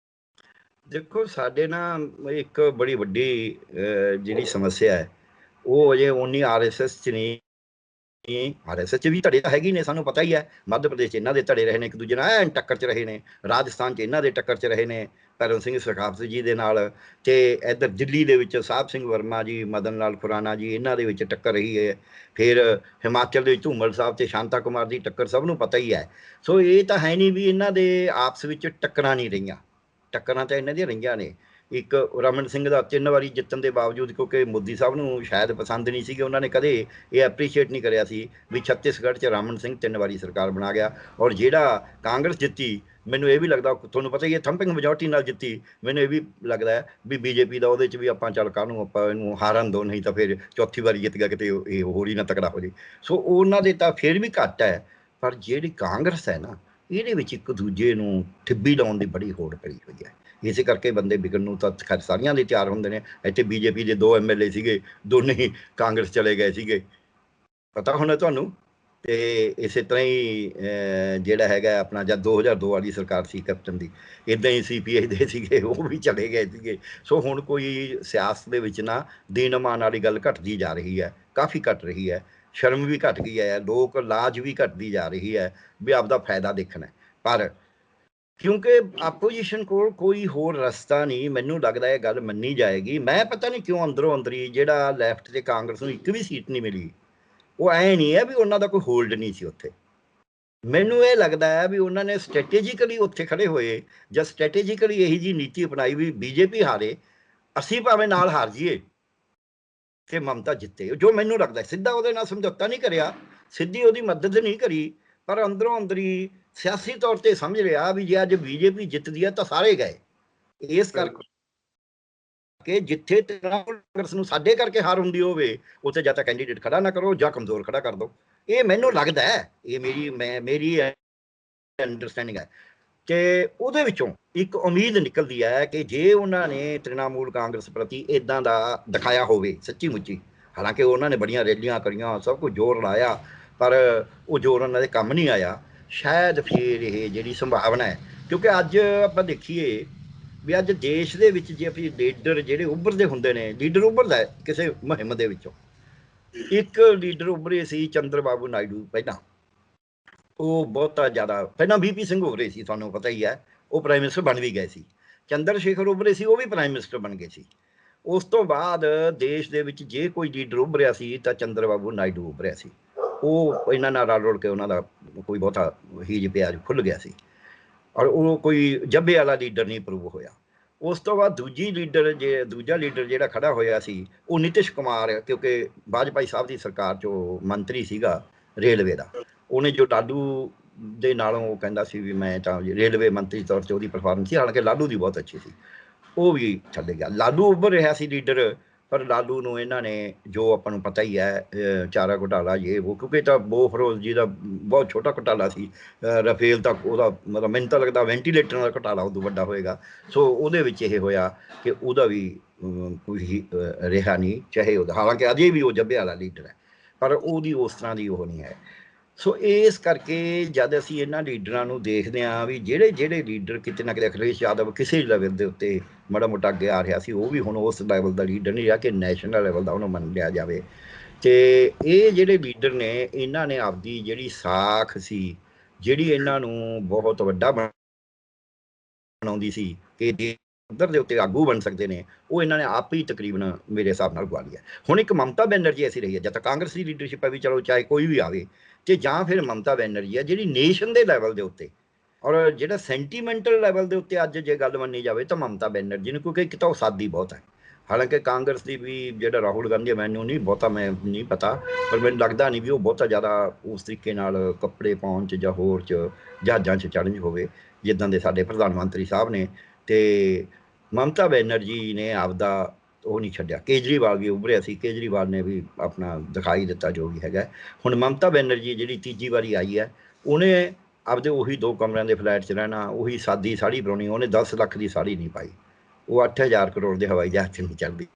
B: ਦੇਖੋ ਸਾਡੇ ਨਾ ਇੱਕ ਬੜੀ ਵੱਡੀ ਜਿਹੜੀ ਸਮੱਸਿਆ ਹੈ ਉਹ ਅਜੇ ਉਨੀ RSS 'ਚ ਨਹੀਂ। RSS 'ਚ ਵੀ ਧੜੇ ਤਾਂ ਹੈਗੇ ਨੇ, ਸਾਨੂੰ ਪਤਾ ਹੀ ਹੈ। ਮੱਧ ਪ੍ਰਦੇਸ਼ 'ਚ ਇਹਨਾਂ ਦੇ ਧੜੇ ਰਹੇ ਨੇ, ਇੱਕ ਦੂਜੇ ਨਾਲ ਐਨ ਟੱਕਰ 'ਚ ਰਹੇ ਨੇ। ਰਾਜਸਥਾਨ 'ਚ ਇਹਨਾਂ ਦੇ ਟੱਕਰ 'ਚ ਰਹੇ ਨੇ ਭੈਰੋਂ ਸਿੰਘ ਸਖਾਵਤ ਜੀ ਦੇ ਨਾਲ, ਤੇ ਇੱਧਰ ਦਿੱਲੀ ਦੇ ਵਿੱਚ ਸਾਹਿਬ ਸਿੰਘ ਵਰਮਾ ਜੀ, ਮਦਨ ਲਾਲ ਖੁਰਾਨਾ ਜੀ, ਇਹਨਾਂ ਦੇ ਵਿੱਚ ਟੱਕਰ ਰਹੀ ਹੈ। ਫਿਰ ਹਿਮਾਚਲ ਦੇ ਵਿੱਚ ਧੂਮਲ ਸਾਹਿਬ ਤੇ ਸ਼ਾਂਤਾ ਕੁਮਾਰ ਦੀ ਟੱਕਰ ਸਭ ਨੂੰ ਪਤਾ ਹੀ ਹੈ। ਸੋ ਇਹ ਤਾਂ ਹੈ ਨਹੀਂ ਵੀ ਇਹਨਾਂ ਦੇ ਆਪਸ ਵਿੱਚ ਟੱਕਰਾਂ ਨਹੀਂ ਰਹੀਆਂ, ਟੱਕਰਾਂ ਤਾਂ ਇਹਨਾਂ ਦੀਆਂ ਰਹੀਆਂ ਨੇ। ਇੱਕ ਰਮਨ ਸਿੰਘ ਦਾ 3 ਵਾਰੀ ਜਿੱਤਣ ਦੇ ਬਾਵਜੂਦ, ਕਿਉਂਕਿ ਮੋਦੀ ਸਾਹਿਬ ਨੂੰ ਸ਼ਾਇਦ ਪਸੰਦ ਨਹੀਂ ਸੀਗੇ, ਉਹਨਾਂ ਨੇ ਕਦੇ ਇਹ ਐਪਰੀਸ਼ੀਏਟ ਨਹੀਂ ਕਰਿਆ ਸੀ ਵੀ ਛੱਤੀਸਗੜ੍ਹ 'ਚ ਰਮਨ ਸਿੰਘ 3 ਵਾਰੀ ਸਰਕਾਰ ਬਣਾ ਗਿਆ। ਔਰ ਜਿਹੜਾ ਕਾਂਗਰਸ ਜਿੱਤੀ, ਮੈਨੂੰ ਇਹ ਵੀ ਲੱਗਦਾ, ਤੁਹਾਨੂੰ ਪਤਾ ਹੀ ਹੈ, ਥੰਪਿੰਗ ਮੈਜੋਰਟੀ ਨਾਲ ਜਿੱਤੀ। ਮੈਨੂੰ ਇਹ ਵੀ ਲੱਗਦਾ ਵੀ BJP ਦਾ ਉਹਦੇ 'ਚ ਵੀ ਆਪਾਂ ਚੱਲ ਕਾਹਨੂੰ ਆਪਾਂ ਇਹਨੂੰ ਹਾਰਨ ਦੋ, ਨਹੀਂ ਤਾਂ ਫਿਰ ਚੌਥੀ ਵਾਰੀ ਜਿੱਤ ਗਿਆ, ਕਿਤੇ ਇਹ ਹੋਰ ਹੀ ਨਾ ਤਕੜਾ ਹੋ ਜੇ। ਸੋ ਉਹਨਾਂ ਦੇ ਤਾਂ ਫਿਰ ਵੀ ਘੱਟ ਹੈ। ਪਰ ਜਿਹੜੀ ਕਾਂਗਰਸ ਹੈ ਨਾ, ਇਹਦੇ ਵਿੱਚ ਇੱਕ ਦੂਜੇ ਨੂੰ ਠਿੱਬੀ ਲਾਉਣ ਦੀ ਬੜੀ ਹੋੜ ਪਈ ਹੋਈ ਹੈ। ਇਸੇ ਕਰਕੇ ਬੰਦੇ ਵਿਗੜਨ ਨੂੰ ਤਾਂ ਖੈਰ ਸਾਰੀਆਂ ਦੇ ਤਿਆਰ ਹੁੰਦੇ ਨੇ। ਇੱਥੇ BJP ਦੇ 2 MLA ਸੀਗੇ, ਦੋਨੇ ਹੀ ਕਾਂਗਰਸ ਚਲੇ ਗਏ ਸੀਗੇ, ਪਤਾ ਹੋਣਾ ਤੁਹਾਨੂੰ। ਤੇ ਇਸੇ ਤਰ੍ਹਾਂ ਹੀ ਜਿਹੜਾ ਹੈਗਾ ਆਪਣਾ ਜਦ 2002 ਵਾਲੀ ਸਰਕਾਰ ਸੀ ਕੈਪਟਨ ਦੀ, ਇੱਦਾਂ ਹੀ CPI ਦੇ ਸੀਗੇ, ਉਹ ਵੀ ਚਲੇ ਗਏ ਸੀਗੇ। ਸੋ ਹੁਣ ਕੋਈ ਸਿਆਸਤ ਦੇ ਵਿੱਚ ਨਾ ਦੀਨ ਇਮਾਨ ਵਾਲੀ ਗੱਲ ਘਟਦੀ ਜਾ ਰਹੀ ਹੈ, ਕਾਫੀ ਘਟ ਰਹੀ ਹੈ। ਸ਼ਰਮ ਵੀ ਘਟ ਗਈ ਹੈ, ਲੋਕ ਲਾਜ ਵੀ ਘਟਦੀ ਜਾ ਰਹੀ ਹੈ ਵੀ ਆਪਦਾ ਫਾਇਦਾ ਦੇਖਣਾ। ਪਰ ਕਿਉਂਕਿ ਆਪੋਜੀਸ਼ਨ ਕੋਲ ਕੋਈ ਹੋਰ ਰਸਤਾ ਨਹੀਂ, ਮੈਨੂੰ ਲੱਗਦਾ ਇਹ ਗੱਲ ਮੰਨੀ ਜਾਏਗੀ। ਮੈਂ ਪਤਾ ਨਹੀਂ ਕਿਉਂ ਅੰਦਰੋਂ ਅੰਦਰੀ ਜਿਹੜਾ ਲੈਫਟ ਤੇ ਕਾਂਗਰਸ ਨੂੰ ਇੱਕ ਵੀ ਸੀਟ ਨਹੀਂ ਮਿਲੀ, ਉਹ ਐ ਨਹੀਂ ਹੈ ਵੀ ਉਹਨਾਂ ਦਾ ਕੋਈ ਹੋਲਡ ਨਹੀਂ ਸੀ ਉੱਥੇ। ਮੈਨੂੰ ਇਹ ਲੱਗਦਾ ਹੈ ਵੀ ਉਹਨਾਂ ਨੇ ਸਟ੍ਰੈਟੇਜਿਕਲੀ ਉੱਥੇ ਖੜੇ ਹੋਏ, ਜਾਂ ਸਟ੍ਰੈਟੇਜਿਕਲੀ ਇਹੀ ਜੀ ਨੀਤੀ ਅਪਣਾਈ ਵੀ BJP ਹਾਰੇ, ਅਸੀਂ ਭਾਵੇਂ ਨਾਲ ਹਾਰ ਜਾਈਏ ਤੇ ਮਮਤਾ ਜਿੱਤੇ। ਜੋ ਮੈਨੂੰ ਲੱਗਦਾ, ਸਿੱਧਾ ਉਹਦੇ ਨਾਲ ਸਮਝੌਤਾ ਨਹੀਂ ਕਰਿਆ, ਸਿੱਧੀ ਉਹਦੀ ਮਦਦ ਨਹੀਂ ਕਰੀ, ਪਰ ਅੰਦਰੋਂ ਅੰਦਰੀ ਸਿਆਸੀ ਤੌਰ ਤੇ ਸਮਝ ਰਿਹਾ ਵੀ ਜੇ ਅੱਜ BJP ਜਿੱਤਦੀ ਹੈ ਤਾਂ ਸਾਰੇ ਗਏ। ਇਸ ਕਰਕੇ ਜਿੱਥੇ ਕਾਂਗਰਸ ਨੂੰ ਸਾਡੇ ਕਰਕੇ ਹਾਰ ਹੁੰਦੀ ਹੋਵੇ, ਉੱਥੇ ਜਾਂ ਤਾਂ ਕੈਂਡੀਡੇਟ ਖੜਾ ਨਾ ਕਰੋ ਜਾਂ ਕਮਜ਼ੋਰ ਖੜਾ ਕਰ ਦਿਓ। ਇਹ ਮੈਨੂੰ ਲੱਗਦਾ ਹੈ, ਇਹ ਮੇਰੀ ਅੰਡਰਸਟੈਂਡਿੰਗ ਹੈ। ਤੇ ਉਹਦੇ ਵਿੱਚੋਂ ਇੱਕ ਉਮੀਦ ਨਿਕਲਦੀ ਹੈ ਕਿ ਜੇ ਉਹਨਾਂ ਨੇ ਤ੍ਰਿਣਮੂਲ ਕਾਂਗਰਸ ਪ੍ਰਤੀ ਇਦਾਂ ਦਾ ਦਿਖਾਇਆ ਹੋਵੇ ਸੱਚੀ ਮੁੱਚੀ, ਹਾਲਾਂਕਿ ਉਹਨਾਂ ਨੇ ਬੜੀਆਂ ਰੈਲੀਆਂ ਕਰੀਆਂ, ਸਭ ਕੁਝ ਜ਼ੋਰ ਲਾਇਆ, ਪਰ ਉਹ ਜ਼ੋਰ ਉਹਨਾਂ ਦੇ ਕੰਮ ਨਹੀਂ ਆਇਆ। ਸ਼ਾਇਦ ਫਿਰ ਇਹ ਜਿਹੜੀ ਸੰਭਾਵਨਾ ਹੈ, ਕਿਉਂਕਿ ਅੱਜ ਆਪਾਂ ਦੇਖੀਏ ਵੀ ਅੱਜ ਦੇਸ਼ ਦੇ ਵਿੱਚ ਜੇ ਅਸੀਂ ਲੀਡਰ ਜਿਹੜੇ ਉੱਭਰਦੇ ਹੁੰਦੇ ਨੇ, ਲੀਡਰ ਉੱਭਰਦਾ ਕਿਸੇ ਮੁਹਿੰਮ ਦੇ ਵਿੱਚੋਂ, ਇੱਕ ਲੀਡਰ ਉੱਭਰੇ ਸੀ ਚੰਦਰ ਬਾਬੂ ਨਾਇਡੂ। ਪਹਿਲਾਂ ਉਹ ਬਹੁਤਾ ਜ਼ਿਆਦਾ, ਪਹਿਲਾਂ VP ਸਿੰਘ ਉੱਭਰੇ ਸੀ, ਤੁਹਾਨੂੰ ਪਤਾ ਹੀ ਹੈ, ਉਹ ਪ੍ਰਾਈਮ ਮਿਨਿਸਟਰ ਬਣ ਵੀ ਗਏ ਸੀ। ਚੰਦਰ ਸ਼ੇਖਰ ਉੱਭਰੇ ਸੀ, ਉਹ ਵੀ ਪ੍ਰਾਈਮ ਮਿਨਿਸਟਰ ਬਣ ਗਏ ਸੀ। ਉਸ ਤੋਂ ਬਾਅਦ ਦੇਸ਼ ਦੇ ਵਿੱਚ ਜੇ ਕੋਈ ਲੀਡਰ ਉੱਭਰਿਆ ਸੀ ਤਾਂ ਚੰਦਰ ਬਾਬੂ ਨਾਇਡੂ ਉੱਭਰਿਆ ਸੀ। ਉਹ ਇਹਨਾਂ ਨਾਲ ਰਲ ਰੁਲ ਕੇ ਉਹਨਾਂ ਦਾ ਕੋਈ ਬਹੁਤਾ ਹੀਜ ਪਿਆਜ ਖੁੱਲ੍ਹ ਗਿਆ ਸੀ, ਔਰ ਉਹ ਕੋਈ ਜੱਬੇ ਵਾਲਾ ਲੀਡਰ ਨਹੀਂ ਪ੍ਰੂਵ ਹੋਇਆ। ਉਸ ਤੋਂ ਬਾਅਦ ਦੂਜਾ ਲੀਡਰ ਜਿਹੜਾ ਖੜਾ ਹੋਇਆ ਸੀ ਉਹ ਨਿਤਿਸ਼ ਕੁਮਾਰ, ਕਿਉਂਕਿ ਵਾਜਪਾਈ ਸਾਹਿਬ ਦੀ ਸਰਕਾਰ 'ਚ ਉਹ ਮੰਤਰੀ ਸੀਗਾ ਰੇਲਵੇ ਦਾ। ਉਹਨੇ ਜੋ ਲਾਲੂ ਦੇ ਨਾਲੋਂ ਉਹ ਕਹਿੰਦਾ ਸੀ ਵੀ ਮੈਂ ਤਾਂ ਰੇਲਵੇ ਮੰਤਰੀ ਤੌਰ 'ਤੇ ਉਹਦੀ ਪਰਫਾਰਮੈਂਸ ਸੀ, ਹਾਲਾਂਕਿ ਲਾਲੂ ਦੀ ਬਹੁਤ ਅੱਛੀ ਸੀ, ਉਹ ਵੀ ਛੱਡ ਗਿਆ। ਲਾਲੂ ਉੱਭਰ ਰਿਹਾ ਸੀ ਲੀਡਰ, ਪਰ ਲਾਲੂ ਨੂੰ ਇਹਨਾਂ ਨੇ ਜੋ ਆਪਾਂ ਨੂੰ ਪਤਾ ਹੀ ਹੈ, ਚਾਰਾ ਘੁਟਾਲਾ ਇਹ ਉਹ, ਕਿਉਂਕਿ ਤਾਂ ਬੋਫਰੋਜ਼ ਜੀ ਦਾ ਬਹੁਤ ਛੋਟਾ ਘੁਟਾਲਾ ਸੀ, ਰਫੇਲ ਤੱਕ ਉਹਦਾ ਮਤਲਬ ਮੈਨੂੰ ਤਾਂ ਲੱਗਦਾ ਵੈਂਟੀਲੇਟਰ ਦਾ ਘੁਟਾਲਾ ਉਦੋਂ ਵੱਡਾ ਹੋਏਗਾ। ਸੋ ਉਹਦੇ ਵਿੱਚ ਇਹ ਹੋਇਆ ਕਿ ਉਹਦਾ ਵੀ ਕੋਈ ਰਿਹਾ ਨਹੀਂ, ਚਾਹੇ ਉਹਦਾ, ਹਾਲਾਂਕਿ ਅਜੇ ਵੀ ਉਹ ਜੱਬੇ ਵਾਲਾ ਲੀਡਰ ਹੈ, ਪਰ ਉਹਦੀ ਉਸ ਤਰ੍ਹਾਂ ਦੀ ਉਹ ਨਹੀਂ ਹੈ। ਸੋ ਇਸ ਕਰਕੇ ਜਦ ਅਸੀਂ ਇਹਨਾਂ ਲੀਡਰਾਂ ਨੂੰ ਦੇਖਦੇ ਹਾਂ ਵੀ ਜਿਹੜੇ ਲੀਡਰ ਕਿਤੇ ਨਾ ਕਿਤੇ, ਅਖਿਲੇਸ਼ ਯਾਦਵ ਕਿਸੇ ਲੈਵਲ ਦੇ ਉੱਤੇ ਮਾੜਾ ਮੋਟਾ ਅੱਗੇ ਆ ਰਿਹਾ ਸੀ, ਉਹ ਵੀ ਹੁਣ ਉਸ ਲੈਵਲ ਦਾ ਲੀਡਰ ਨਹੀਂ ਰਿਹਾ ਕਿ ਨੈਸ਼ਨਲ ਲੈਵਲ ਦਾ ਉਹਨੂੰ ਮੰਨ ਲਿਆ ਜਾਵੇ। ਤੇ ਇਹ ਜਿਹੜੇ ਲੀਡਰ ਨੇ ਇਹਨਾਂ ਨੇ ਆਪਦੀ ਜਿਹੜੀ ਸਾਖ ਸੀ, ਜਿਹੜੀ ਇਹਨਾਂ ਨੂੰ ਬਹੁਤ ਵੱਡਾ ਬਣਾਉਂਦੀ ਸੀ ਕਿ ਪੱਧਰ ਦੇ ਉੱਤੇ ਆਗੂ ਬਣ ਸਕਦੇ ਨੇ, ਉਹ ਇਹਨਾਂ ਨੇ ਆਪ ਹੀ ਤਕਰੀਬਨ ਮੇਰੇ ਹਿਸਾਬ ਨਾਲ ਗਵਾ ਲਿਆ। ਹੁਣ ਇੱਕ ਮਮਤਾ ਬੈਨਰਜੀ ਐਸੀ ਰਹੀ ਹੈ, ਜਦ ਤੱਕ ਕਾਂਗਰਸ ਦੀ ਲੀਡਰਸ਼ਿਪ ਹੈ ਵੀ ਚਲੋ ਚਾਹੇ ਕੋਈ ਵੀ ਆਵੇ, ਤੇ ਜਾਂ ਫਿਰ ਮਮਤਾ ਬੈਨਰਜੀ ਹੈ ਜਿਹੜੀ ਨੇਸ਼ਨ ਦੇ ਲੈਵਲ ਦੇ ਉੱਤੇ ਔਰ ਜਿਹੜਾ ਸੈਂਟੀਮੈਂਟਲ ਲੈਵਲ ਦੇ ਉੱਤੇ ਅੱਜ ਜੇ ਗੱਲ ਮੰਨੀ ਜਾਵੇ ਤਾਂ ਮਮਤਾ ਬੈਨਰਜੀ ਨੂੰ, ਕਿਉਂਕਿ ਇੱਕ ਤਾਂ ਉਹ ਸਾਦੀ ਬਹੁਤ ਹੈ। ਹਾਲਾਂਕਿ ਕਾਂਗਰਸ ਦੀ ਵੀ ਜਿਹੜਾ ਰਾਹੁਲ ਗਾਂਧੀ ਹੈ, ਮੈਨੂੰ ਨਹੀਂ ਬਹੁਤਾ, ਮੈਂ ਨਹੀਂ ਪਤਾ, ਪਰ ਮੈਨੂੰ ਲੱਗਦਾ ਨਹੀਂ ਵੀ ਉਹ ਬਹੁਤਾ ਜ਼ਿਆਦਾ ਉਸ ਤਰੀਕੇ ਨਾਲ ਕੱਪੜੇ ਪਾਉਣ 'ਚ ਜਾਂ ਹੋਰ 'ਚ ਜਹਾਜ਼ਾਂ 'ਚ ਚੜ੍ਹਨ 'ਚ ਹੋਵੇ ਜਿੱਦਾਂ ਦੇ ਸਾਡੇ ਪ੍ਰਧਾਨ ਮੰਤਰੀ ਸਾਹਿਬ ਨੇ। ਤੇ ਮਮਤਾ ਬੈਨਰਜੀ ਨੇ ਆਪਦਾ ਉਹ ਨਹੀਂ ਛੱਡਿਆ। ਕੇਜਰੀਵਾਲ ਵੀ ਉੱਭਰਿਆ ਸੀ, ਕੇਜਰੀਵਾਲ ਨੇ ਵੀ ਆਪਣਾ ਦਿਖਾਈ ਦਿੱਤਾ ਜੋ ਵੀ ਹੈਗਾ। ਹੁਣ ਮਮਤਾ ਬੈਨਰਜੀ ਜਿਹੜੀ ਤੀਜੀ ਵਾਰੀ ਆਈ ਹੈ, ਉਹਨੇ ਆਪਦੇ ਉਹੀ 2 ਕਮਰਿਆਂ ਦੇ ਫਲੈਟ 'ਚ ਰਹਿਣਾ, ਉਹੀ ਸਾਦੀ ਸਾੜੀ ਪਾਉਣੀ। ਉਹਨੇ 10 ਲੱਖ ਦੀ ਸਾੜੀ ਨਹੀਂ ਪਾਈ, ਉਹ 8000 ਕਰੋੜ ਦੇ ਹਵਾਈ ਜਹਾਜ਼ 'ਚ ਨਹੀਂ ਚੱਲਦੀ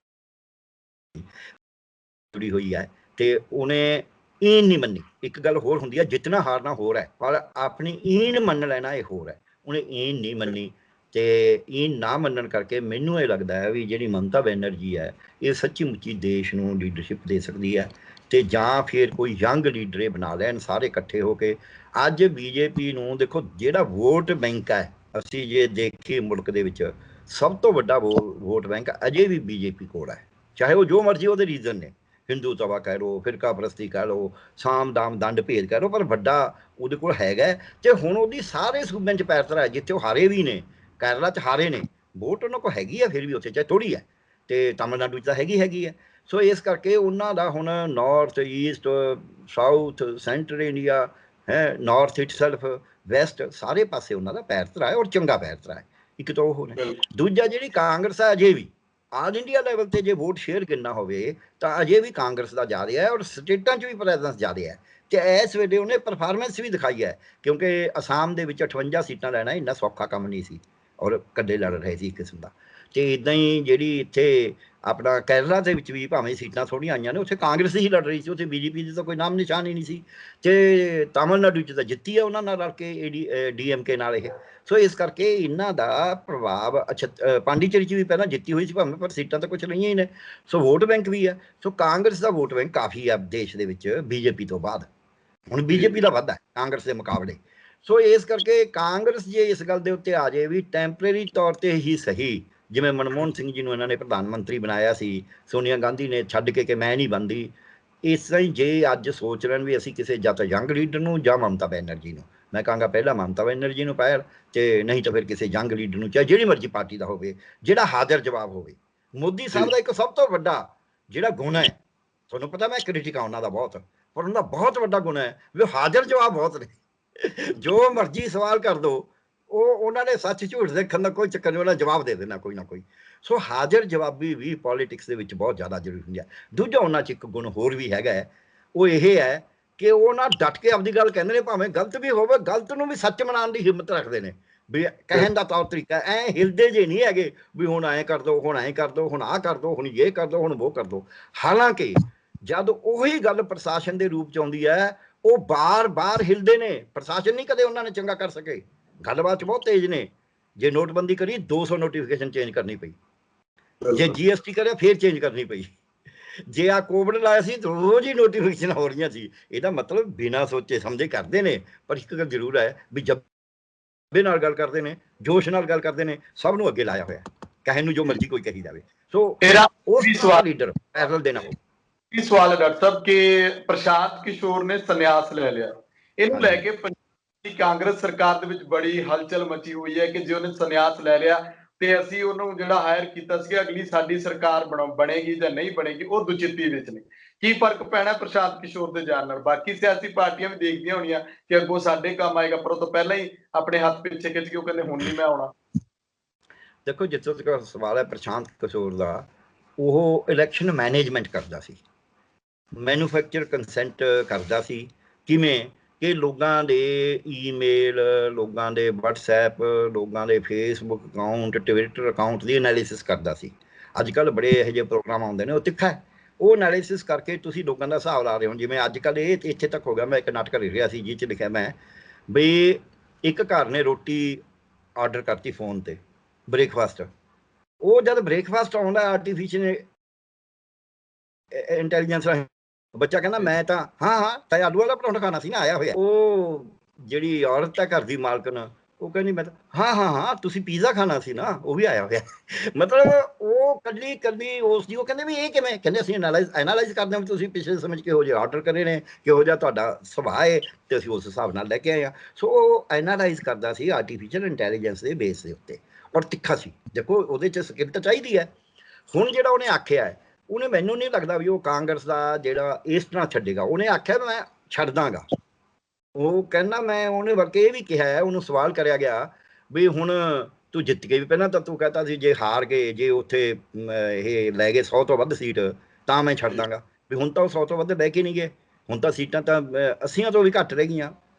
B: ਜੁੜੀ ਹੋਈ ਹੈ। ਤੇ ਉਹਨੇ ਈਨ ਨਹੀਂ ਮੰਨੀ। ਇੱਕ ਗੱਲ ਹੋਰ ਹੁੰਦੀ ਹੈ, ਜਿੱਤਣਾ ਹਾਰਨਾ ਹੋਰ ਹੈ, ਪਰ ਆਪਣੀ ਈਨ ਮੰਨ ਲੈਣਾ ਇਹ ਹੋਰ ਹੈ। ਉਹਨੇ ਈਨ ਨਹੀਂ ਮੰਨੀ, ਤੇ ਈਨ ਨਾ ਮੰਨਣ ਕਰਕੇ ਮੈਨੂੰ ਇਹ ਲੱਗਦਾ ਹੈ ਵੀ ਜਿਹੜੀ ਮਮਤਾ ਬੈਨਰਜੀ ਹੈ, ਇਹ ਸੱਚੀ ਮੁੱਚੀ ਦੇਸ਼ ਨੂੰ ਲੀਡਰਸ਼ਿਪ ਦੇ ਸਕਦੀ ਹੈ। ਤੇ ਜਾਂ ਫਿਰ ਕੋਈ ਯੰਗ ਲੀਡਰ ਇਹ ਬਣਾ ਲੈਣ ਸਾਰੇ ਇਕੱਠੇ ਹੋ ਕੇ। ਅੱਜ ਬੀਜੇਪੀ ਨੂੰ ਦੇਖੋ, ਜਿਹੜਾ ਵੋਟ ਬੈਂਕ ਹੈ, ਅਸੀਂ ਜੇ ਦੇਖੀਏ ਮੁਲਕ ਦੇ ਵਿੱਚ ਸਭ ਤੋਂ ਵੱਡਾ ਵੋਟ ਬੈਂਕ ਅਜੇ ਵੀ ਬੀਜੇਪੀ ਕੋਲ ਹੈ। ਚਾਹੇ ਉਹ ਜੋ ਮਰਜ਼ੀ ਉਹਦੇ ਰੀਜ਼ਨ ਨੇ, ਹਿੰਦੂਤਵਾ ਕਹਿ ਲਓ, ਫਿਰਕਾ ਪ੍ਰਸਤੀ ਕਹਿ ਲਓ, ਸਾਮ ਦਾਮ ਦੰਡ ਭੇਦ ਕਹਿ ਲਓ, ਪਰ ਵੱਡਾ ਉਹਦੇ ਕੋਲ ਹੈਗਾ। ਤੇ ਹੁਣ ਉਹਦੀ ਸਾਰੇ ਸੂਬਿਆਂ 'ਚ ਪੈਰ ਧਰਾ, ਜਿੱਥੇ ਉਹ ਹਾਰੇ ਵੀ ਨੇ, ਕੇਰਲਾ 'ਚ ਹਾਰੇ ਨੇ, ਵੋਟ ਉਹਨਾਂ ਕੋਲ ਹੈਗੀ ਆ ਫਿਰ ਵੀ ਉੱਥੇ, ਚਾਹੇ ਥੋੜ੍ਹੀ ਹੈ, ਤੇ ਤਾਮਿਲਨਾਡੂ 'ਚ ਤਾਂ ਹੈਗੀ ਹੈ। ਸੋ ਇਸ ਕਰਕੇ ਉਹਨਾਂ ਦਾ ਹੁਣ north East south centre India ਹੈ, ਨਾਰਥ ਇਟ ਸੈਲਫ ਵੈਸਟ, ਸਾਰੇ ਪਾਸੇ ਉਹਨਾਂ ਦਾ ਪੈਰ ਧਰਾ ਹੈ, ਔਰ ਚੰਗਾ ਪੈਰ ਧਰਾ ਹੈ। ਇੱਕ ਤਾਂ ਉਹ ਨੇ। ਦੂਜਾ ਜਿਹੜੀ ਕਾਂਗਰਸ ਹੈ, ਅਜੇ ਵੀ ਆਲ ਇੰਡੀਆ ਲੈਵਲ ਤੇ ਜੇ ਵੋਟ ਸ਼ੇਅਰ ਕਿੰਨਾ ਹੋਵੇ ਤਾਂ ਅਜੇ ਵੀ ਕਾਂਗਰਸ ਦਾ ਜ਼ਿਆਦਾ ਹੈ, ਔਰ ਸਟੇਟਾਂ 'ਚ ਵੀ ਪ੍ਰੈਜ਼ੈਂਸ ਜ਼ਿਆਦਾ ਹੈ। ਤੇ ਇਸ ਵੇਲੇ ਉਹਨੇ ਪਰਫਾਰਮੈਂਸ ਵੀ ਦਿਖਾਈ ਹੈ, ਕਿਉਂਕਿ ਅਸਾਮ ਦੇ ਵਿੱਚ 58 ਸੀਟਾਂ ਲੈਣਾ ਇੰਨਾ ਸੌਖਾ ਕੰਮ ਨਹੀਂ ਸੀ, ਔਰ ਕੱਡੇ ਲੜ ਰਹੇ ਸੀ ਇੱਕ ਕਿਸਮ ਦਾ। ਤੇ ਇੱਦਾਂ ਹੀ ਜਿਹੜੀ ਇੱਥੇ ਆਪਣਾ ਕੇਰਲਾ ਦੇ ਵਿੱਚ ਵੀ ਭਾਵੇਂ ਸੀਟਾਂ ਥੋੜ੍ਹੀਆਂ ਆਈਆਂ ਨੇ, ਉੱਥੇ ਕਾਂਗਰਸ ਹੀ ਲੜ ਰਹੀ ਸੀ, ਉੱਥੇ ਬੀਜੇਪੀ ਦੀ ਤਾਂ ਕੋਈ ਨਾਮ ਨਿਸ਼ਾਨ ਹੀ ਨਹੀਂ ਸੀ। ਤੇ ਤਾਮਿਲਨਾਡੂ 'ਚ ਤਾਂ ਜਿੱਤੀ ਹੈ ਉਹਨਾਂ ਨਾਲ ਰਲ ਕੇ DMK ਨਾਲ ਇਹ। ਸੋ ਇਸ ਕਰਕੇ ਇਹਨਾਂ ਦਾ ਪ੍ਰਭਾਵ, ਅੱਛਾ ਪਾਂਡੀਚੇਰੀ 'ਚ ਵੀ ਪਹਿਲਾਂ ਜਿੱਤੀ ਹੋਈ ਸੀ ਭਾਵੇਂ, ਪਰ ਸੀਟਾਂ ਤਾਂ ਕੁਛ ਲਈਆਂ ਹੀ ਨੇ। ਸੋ ਵੋਟ ਬੈਂਕ ਵੀ ਹੈ। ਸੋ ਕਾਂਗਰਸ ਦਾ ਵੋਟ ਬੈਂਕ ਕਾਫੀ ਹੈ ਦੇਸ਼ ਦੇ ਵਿੱਚ ਬੀਜੇਪੀ ਤੋਂ ਬਾਅਦ। ਹੁਣ ਬੀਜੇਪੀ ਦਾ ਵਾਧਾ ਹੈ ਕਾਂਗਰਸ ਦੇ ਮੁਕਾਬਲੇ। ਸੋ ਇਸ ਕਰਕੇ ਕਾਂਗਰਸ ਜੇ ਇਸ ਗੱਲ ਦੇ ਉੱਤੇ ਆ ਜਾਏ ਵੀ ਟੈਂਪਰੇਰੀ ਤੌਰ ਤੇ ਹੀ ਸਹੀ, ਜਿਵੇਂ ਮਨਮੋਹਨ ਸਿੰਘ ਜੀ ਨੂੰ ਇਹਨਾਂ ਨੇ ਪ੍ਰਧਾਨ ਮੰਤਰੀ ਬਣਾਇਆ ਸੀ, ਸੋਨੀਆ ਗਾਂਧੀ ਨੇ ਛੱਡ ਕੇ ਮੈਂ ਨਹੀਂ ਬਣਦੀ, ਇਸ ਤਰ੍ਹਾਂ ਹੀ ਜੇ ਅੱਜ ਸੋਚ ਲੈਣ ਵੀ ਅਸੀਂ ਕਿਸੇ ਜਾਂ ਤਾਂ ਯੰਗ ਲੀਡਰ ਨੂੰ ਜਾਂ ਮਮਤਾ ਬੈਨਰਜੀ ਨੂੰ, ਮੈਂ ਕਹਾਂਗਾ ਪਹਿਲਾਂ ਮਮਤਾ ਬੈਨਰਜੀ ਨੂੰ ਪਹਿਲ, ਤੇ ਨਹੀਂ ਤਾਂ ਫਿਰ ਕਿਸੇ ਯੰਗ ਲੀਡਰ ਨੂੰ, ਚਾਹੇ ਜਿਹੜੀ ਮਰਜ਼ੀ ਪਾਰਟੀ ਦਾ ਹੋਵੇ, ਜਿਹੜਾ ਹਾਜ਼ਰ ਜਵਾਬ ਹੋਵੇ। ਮੋਦੀ ਸਾਹਿਬ ਦਾ ਇੱਕ ਸਭ ਤੋਂ ਵੱਡਾ ਜਿਹੜਾ ਗੁਣ ਹੈ, ਤੁਹਾਨੂੰ ਪਤਾ ਮੈਂ ਕ੍ਰਿਟਿਕ ਹਾਂ ਉਹਨਾਂ ਦਾ ਬਹੁਤ, ਪਰ ਉਹਨਾਂ ਦਾ ਬਹੁਤ ਵੱਡਾ ਗੁਣ ਹੈ ਵੀ ਹਾਜ਼ਰ ਜਵਾਬ ਬਹੁਤ ਨੇ। ਜੋ ਮਰਜ਼ੀ ਸਵਾਲ ਕਰ ਦੋ, ਉਹ ਉਹਨਾਂ ਨੇ ਸੱਚ ਝੂਠ ਦੇਖਣ ਦਾ ਕੋਈ ਚੱਕਰ ਨਹੀਂ, ਉਹਨਾਂ ਜਵਾਬ ਦੇ ਦੇਣਾ ਕੋਈ ਨਾ ਕੋਈ। ਸੋ ਹਾਜ਼ਰ ਜਵਾਬੀ ਵੀ ਪੋਲੀਟਿਕਸ ਦੇ ਵਿੱਚ ਬਹੁਤ ਜ਼ਿਆਦਾ ਜ਼ਰੂਰੀ ਹੁੰਦੀ ਹੈ। ਦੂਜਾ ਉਹਨਾਂ 'ਚ ਇੱਕ ਗੁਣ ਹੋਰ ਵੀ ਹੈਗਾ, ਉਹ ਇਹ ਹੈ ਕਿ ਉਹ ਨਾ ਡਟ ਕੇ ਆਪਦੀ ਗੱਲ ਕਹਿੰਦੇ ਨੇ, ਭਾਵੇਂ ਗਲਤ ਵੀ ਹੋਵੇ, ਗਲਤ ਨੂੰ ਵੀ ਸੱਚ ਮਨਾਉਣ ਦੀ ਹਿੰਮਤ ਰੱਖਦੇ ਨੇ। ਵੀ ਕਹਿਣ ਦਾ ਤੌਰ ਤਰੀਕਾ ਐ ਹਿਲਦੇ ਜੇ ਨਹੀਂ ਹੈਗੇ ਵੀ ਹੁਣ ਐਂ ਕਰ ਦੋ, ਹੁਣ ਐਂ ਕਰ ਦੋ, ਹੁਣ ਆਹ ਕਰ ਦੋ, ਹੁਣ ਇਹ ਕਰ ਦੋ, ਹੁਣ ਉਹ ਕਰ ਦੋ। ਹਾਲਾਂਕਿ ਜਦ ਉਹੀ ਗੱਲ ਪ੍ਰਸ਼ਾਸਨ ਦੇ ਰੂਪ 'ਚ ਆਉਂਦੀ ਹੈ, ਉਹ ਬਾਰ-ਬਾਰ ਹਿਲਦੇ ਨੇ। ਪ੍ਰਸ਼ਾਸਨ ਨਹੀਂ ਕਦੇ ਉਹਨਾਂ ਨੇ ਚੰਗਾ ਕਰ ਸਕੇ, ਗੱਲਬਾਤ 'ਚ ਬਹੁਤ ਤੇਜ਼ ਨੇ। ਜੇ ਨੋਟਬੰਦੀ ਕਰੀ 200 ਨੋਟੀਫਿਕੇਸ਼ਨ ਚੇਂਜ ਕਰਨੀ ਪਈ, ਜੇ GST ਕਰਿਆ ਫੇਰ ਚੇਂਜ ਕਰਨੀ ਪਈ, ਜੇ ਆ ਕੋਵਿਡ ਲਾਇਆ ਸੀ ਰੋਜ਼ ਹੀ ਨੋਟੀਫਿਕੇਸ਼ਨ ਹੋ ਰਹੀਆਂ ਸੀ। ਇਹਦਾ ਮਤਲਬ ਬਿਨਾਂ ਸੋਚੇ ਸਮਝੇ ਕਰਦੇ ਨੇ। ਪਰ ਇੱਕ ਗੱਲ ਜ਼ਰੂਰ ਹੈ ਵੀ ਜੱਬੇ ਨਾਲ ਗੱਲ ਕਰਦੇ ਨੇ, ਜੋਸ਼ ਨਾਲ ਗੱਲ ਕਰਦੇ ਨੇ, ਸਭ ਨੂੰ ਅੱਗੇ ਲਾਇਆ ਹੋਇਆ, ਕਹਿਣ ਨੂੰ ਜੋ ਮਰਜ਼ੀ ਕੋਈ ਕਹੀ ਜਾਵੇ। ਸੋ ਉਸ ਤਰ੍ਹਾਂ ਦਾ ਲੀਡਰ ਪੈਰਲ ਦੇਣਾ ਹੋ।
A: ਕੀ ਸਵਾਲ ਹੈ ਡਾਕਟਰ ਸਾਹਿਬ ਕਿ ਪ੍ਰਸ਼ਾਂਤ ਕਿਸ਼ੋਰ ਨੇ ਸੰਨਿਆਸ ਲੈ ਲਿਆ, ਇਹਨੂੰ ਲੈ ਕੇ ਕਾਂਗਰਸ ਸਰਕਾਰ ਦੇ ਵਿੱਚ ਬੜੀ ਹਲਚਲ ਮਚੀ ਹੋਈ ਹੈ ਕਿ ਜੇ ਉਹਨੇ ਸੰਨਿਆਸ ਲੈ ਲਿਆ ਤੇ ਅਸੀਂ ਉਹਨੂੰ ਜਿਹੜਾ ਹਾਇਰ ਕੀਤਾ ਸੀ, ਅਗਲੀ ਸਾਡੀ ਸਰਕਾਰ ਬਣੇਗੀ ਜਾਂ ਨਹੀਂ ਬਣੇਗੀ, ਉਹ ਦੁਚਿੱਤੀ ਵਿੱਚ ਨੇ। ਕੀ ਫਰਕ ਪੈਣਾ ਪ੍ਰਸ਼ਾਂਤ ਕਿਸ਼ੋਰ ਦੇ ਜਾਣ ਨਾਲ? ਬਾਕੀ ਸਿਆਸੀ ਪਾਰਟੀਆਂ ਵੀ ਦੇਖਦੀਆਂ ਹੋਣੀਆਂ ਕਿ ਅੱਗੋਂ ਸਾਡੇ ਕੰਮ ਆਏਗਾ, ਪਰ ਉਹ ਤੋਂ ਪਹਿਲਾਂ ਹੀ ਆਪਣੇ ਹੱਥ ਪਿੱਛੇ ਖਿੱਚ ਕੇ ਉਹ ਕਹਿੰਦੇ ਹੁਣ ਨਹੀਂ ਮੈਂ ਆਉਣਾ।
B: ਦੇਖੋ, ਜਿੱਥੋਂ ਤੱਕ ਸਵਾਲ ਹੈ ਪ੍ਰਸ਼ਾਂਤ ਕਿਸ਼ੋਰ ਦਾ, ਉਹ ਇਲੈਕਸ਼ਨ ਮੈਨੇਜਮੈਂਟ ਕਰਦਾ ਸੀ, ਮੈਨੂਫੈਕਚਰ ਕੰਸੈਂਟ ਕਰਦਾ ਸੀ। ਕਿਵੇਂ ਕਿ ਲੋਕਾਂ ਦੇ ਈਮੇਲ, ਲੋਕਾਂ ਦੇ WhatsApp, ਲੋਕਾਂ ਦੇ Facebook ਅਕਾਊਂਟ, ਟਵਿੱਟਰ ਅਕਾਊਂਟ ਦੀ ਐਨਾਲਿਸਿਸ ਕਰਦਾ ਸੀ। ਅੱਜ ਕੱਲ੍ਹ ਬੜੇ ਇਹੋ ਜਿਹੇ ਪ੍ਰੋਗਰਾਮ ਆਉਂਦੇ ਨੇ, ਉਹ ਤਿੱਖਾ ਉਹ ਐਨਾਲਿਸਿਸ ਕਰਕੇ ਤੁਸੀਂ ਲੋਕਾਂ ਦਾ ਹਿਸਾਬ ਲਾ ਰਹੇ ਹੋ। ਜਿਵੇਂ ਅੱਜ ਕੱਲ੍ਹ ਇਹ ਇੱਥੇ ਤੱਕ ਹੋ ਗਿਆ, ਮੈਂ ਇੱਕ ਨਾਟਕ ਲਿਖ ਰਿਹਾ ਸੀ ਜਿਹ 'ਚ ਲਿਖਿਆ ਮੈਂ ਵੀ ਇੱਕ ਘਰ ਨੇ ਰੋਟੀ ਆਰਡਰ ਕਰਤੀ ਫੋਨ 'ਤੇ, ਬ੍ਰੇਕਫਾਸਟ। ਉਹ ਜਦ ਬ੍ਰੇਕਫਾਸਟ ਆਉਂਦਾ ਆਰਟੀਫਿਸ਼ੀਅਲ ਇੰਟੈਲੀਜੈਂਸ ਬੱਚਾ ਕਹਿੰਦਾ ਮੈਂ ਤਾਂ ਹਾਂ ਤਾਂ ਆਲੂ ਵਾਲਾ ਪਰੌਂਠਾ ਖਾਣਾ ਸੀ ਨਾ, ਆਇਆ ਹੋਇਆ। ਉਹ ਜਿਹੜੀ ਔਰਤ ਹੈ ਘਰ ਦੀ ਮਾਲਕਣ, ਉਹ ਕਹਿੰਦੀ ਮੈਂ ਤਾਂ ਹਾਂ ਤੁਸੀਂ ਪੀਜ਼ਾ ਖਾਣਾ ਸੀ ਨਾ, ਉਹ ਵੀ ਆਇਆ ਹੋਇਆ। ਮਤਲਬ ਉਹ ਕੱਲੀ ਕੱਲੀ ਉਸ ਦੀ, ਉਹ ਕਹਿੰਦੇ ਵੀ ਇਹ ਕਿਵੇਂ, ਕਹਿੰਦੇ ਅਸੀਂ ਐਨਾਲਾਈਜ਼ ਕਰਦੇ ਹਾਂ ਵੀ ਤੁਸੀਂ ਪਿਛਲੇ ਸਮੇਂ 'ਚ ਕਿਹੋ ਜਿਹੇ ਆਰਡਰ ਕਰੇ ਨੇ, ਕਿਹੋ ਜਿਹਾ ਤੁਹਾਡਾ ਸੁਭਾਅ ਹੈ, ਤੇ ਅਸੀਂ ਉਸ ਹਿਸਾਬ ਨਾਲ ਲੈ ਕੇ ਆਏ ਹਾਂ। ਸੋ ਉਹ ਐਨਾਲਾਈਜ਼ ਕਰਦਾ ਸੀ ਆਰਟੀਫਿਸ਼ੀਅਲ ਇੰਟੈਲੀਜੈਂਸ ਦੇ ਬੇਸ ਦੇ ਉੱਤੇ, ਔਰ ਤਿੱਖਾ ਸੀ। ਦੇਖੋ ਉਹਦੇ 'ਚ ਸਕਿੱਲ ਤਾਂ ਚਾਹੀਦੀ ਹੈ। ਹੁਣ ਜਿਹੜਾ ਉਹਨੇ ਆਖਿਆ ਹੈ, ਉਹਨੇ, ਮੈਨੂੰ ਨਹੀਂ ਲੱਗਦਾ ਵੀ ਉਹ ਕਾਂਗਰਸ ਦਾ ਜਿਹੜਾ ਇਸ ਤਰ੍ਹਾਂ ਛੱਡੇਗਾ। ਉਹਨੇ ਆਖਿਆ ਮੈਂ ਛੱਡ ਦਾਂਗਾ। ਉਹ ਕਹਿੰਦਾ ਮੈਂ, ਉਹਨੇ ਬਲਕਿ ਇਹ ਵੀ ਕਿਹਾ ਹੈ, ਉਹਨੂੰ ਸਵਾਲ ਕਰਿਆ ਗਿਆ ਵੀ ਹੁਣ ਤੂੰ ਜਿੱਤ ਕੇ ਵੀ, ਪਹਿਲਾਂ ਤਾਂ ਤੂੰ ਕਹਤਾ ਸੀ ਜੇ ਹਾਰ ਗਏ, ਜੇ ਉੱਥੇ ਇਹ ਲੈ ਗਏ 100 ਤੋਂ ਵੱਧ ਸੀਟ ਤਾਂ ਮੈਂ ਛੱਡ ਦਾਂਗਾ, ਵੀ ਹੁਣ ਤਾਂ ਉਹ 100 ਤੋਂ ਵੱਧ ਲੈ ਕੇ ਨਹੀਂ ਗਏ। ਹੁਣ ਤਾਂ ਸੀਟਾਂ ਤਾਂ 80 ਤੋਂ ਵੀ ਘੱਟ ਰਹਿ ਗਈਆਂ,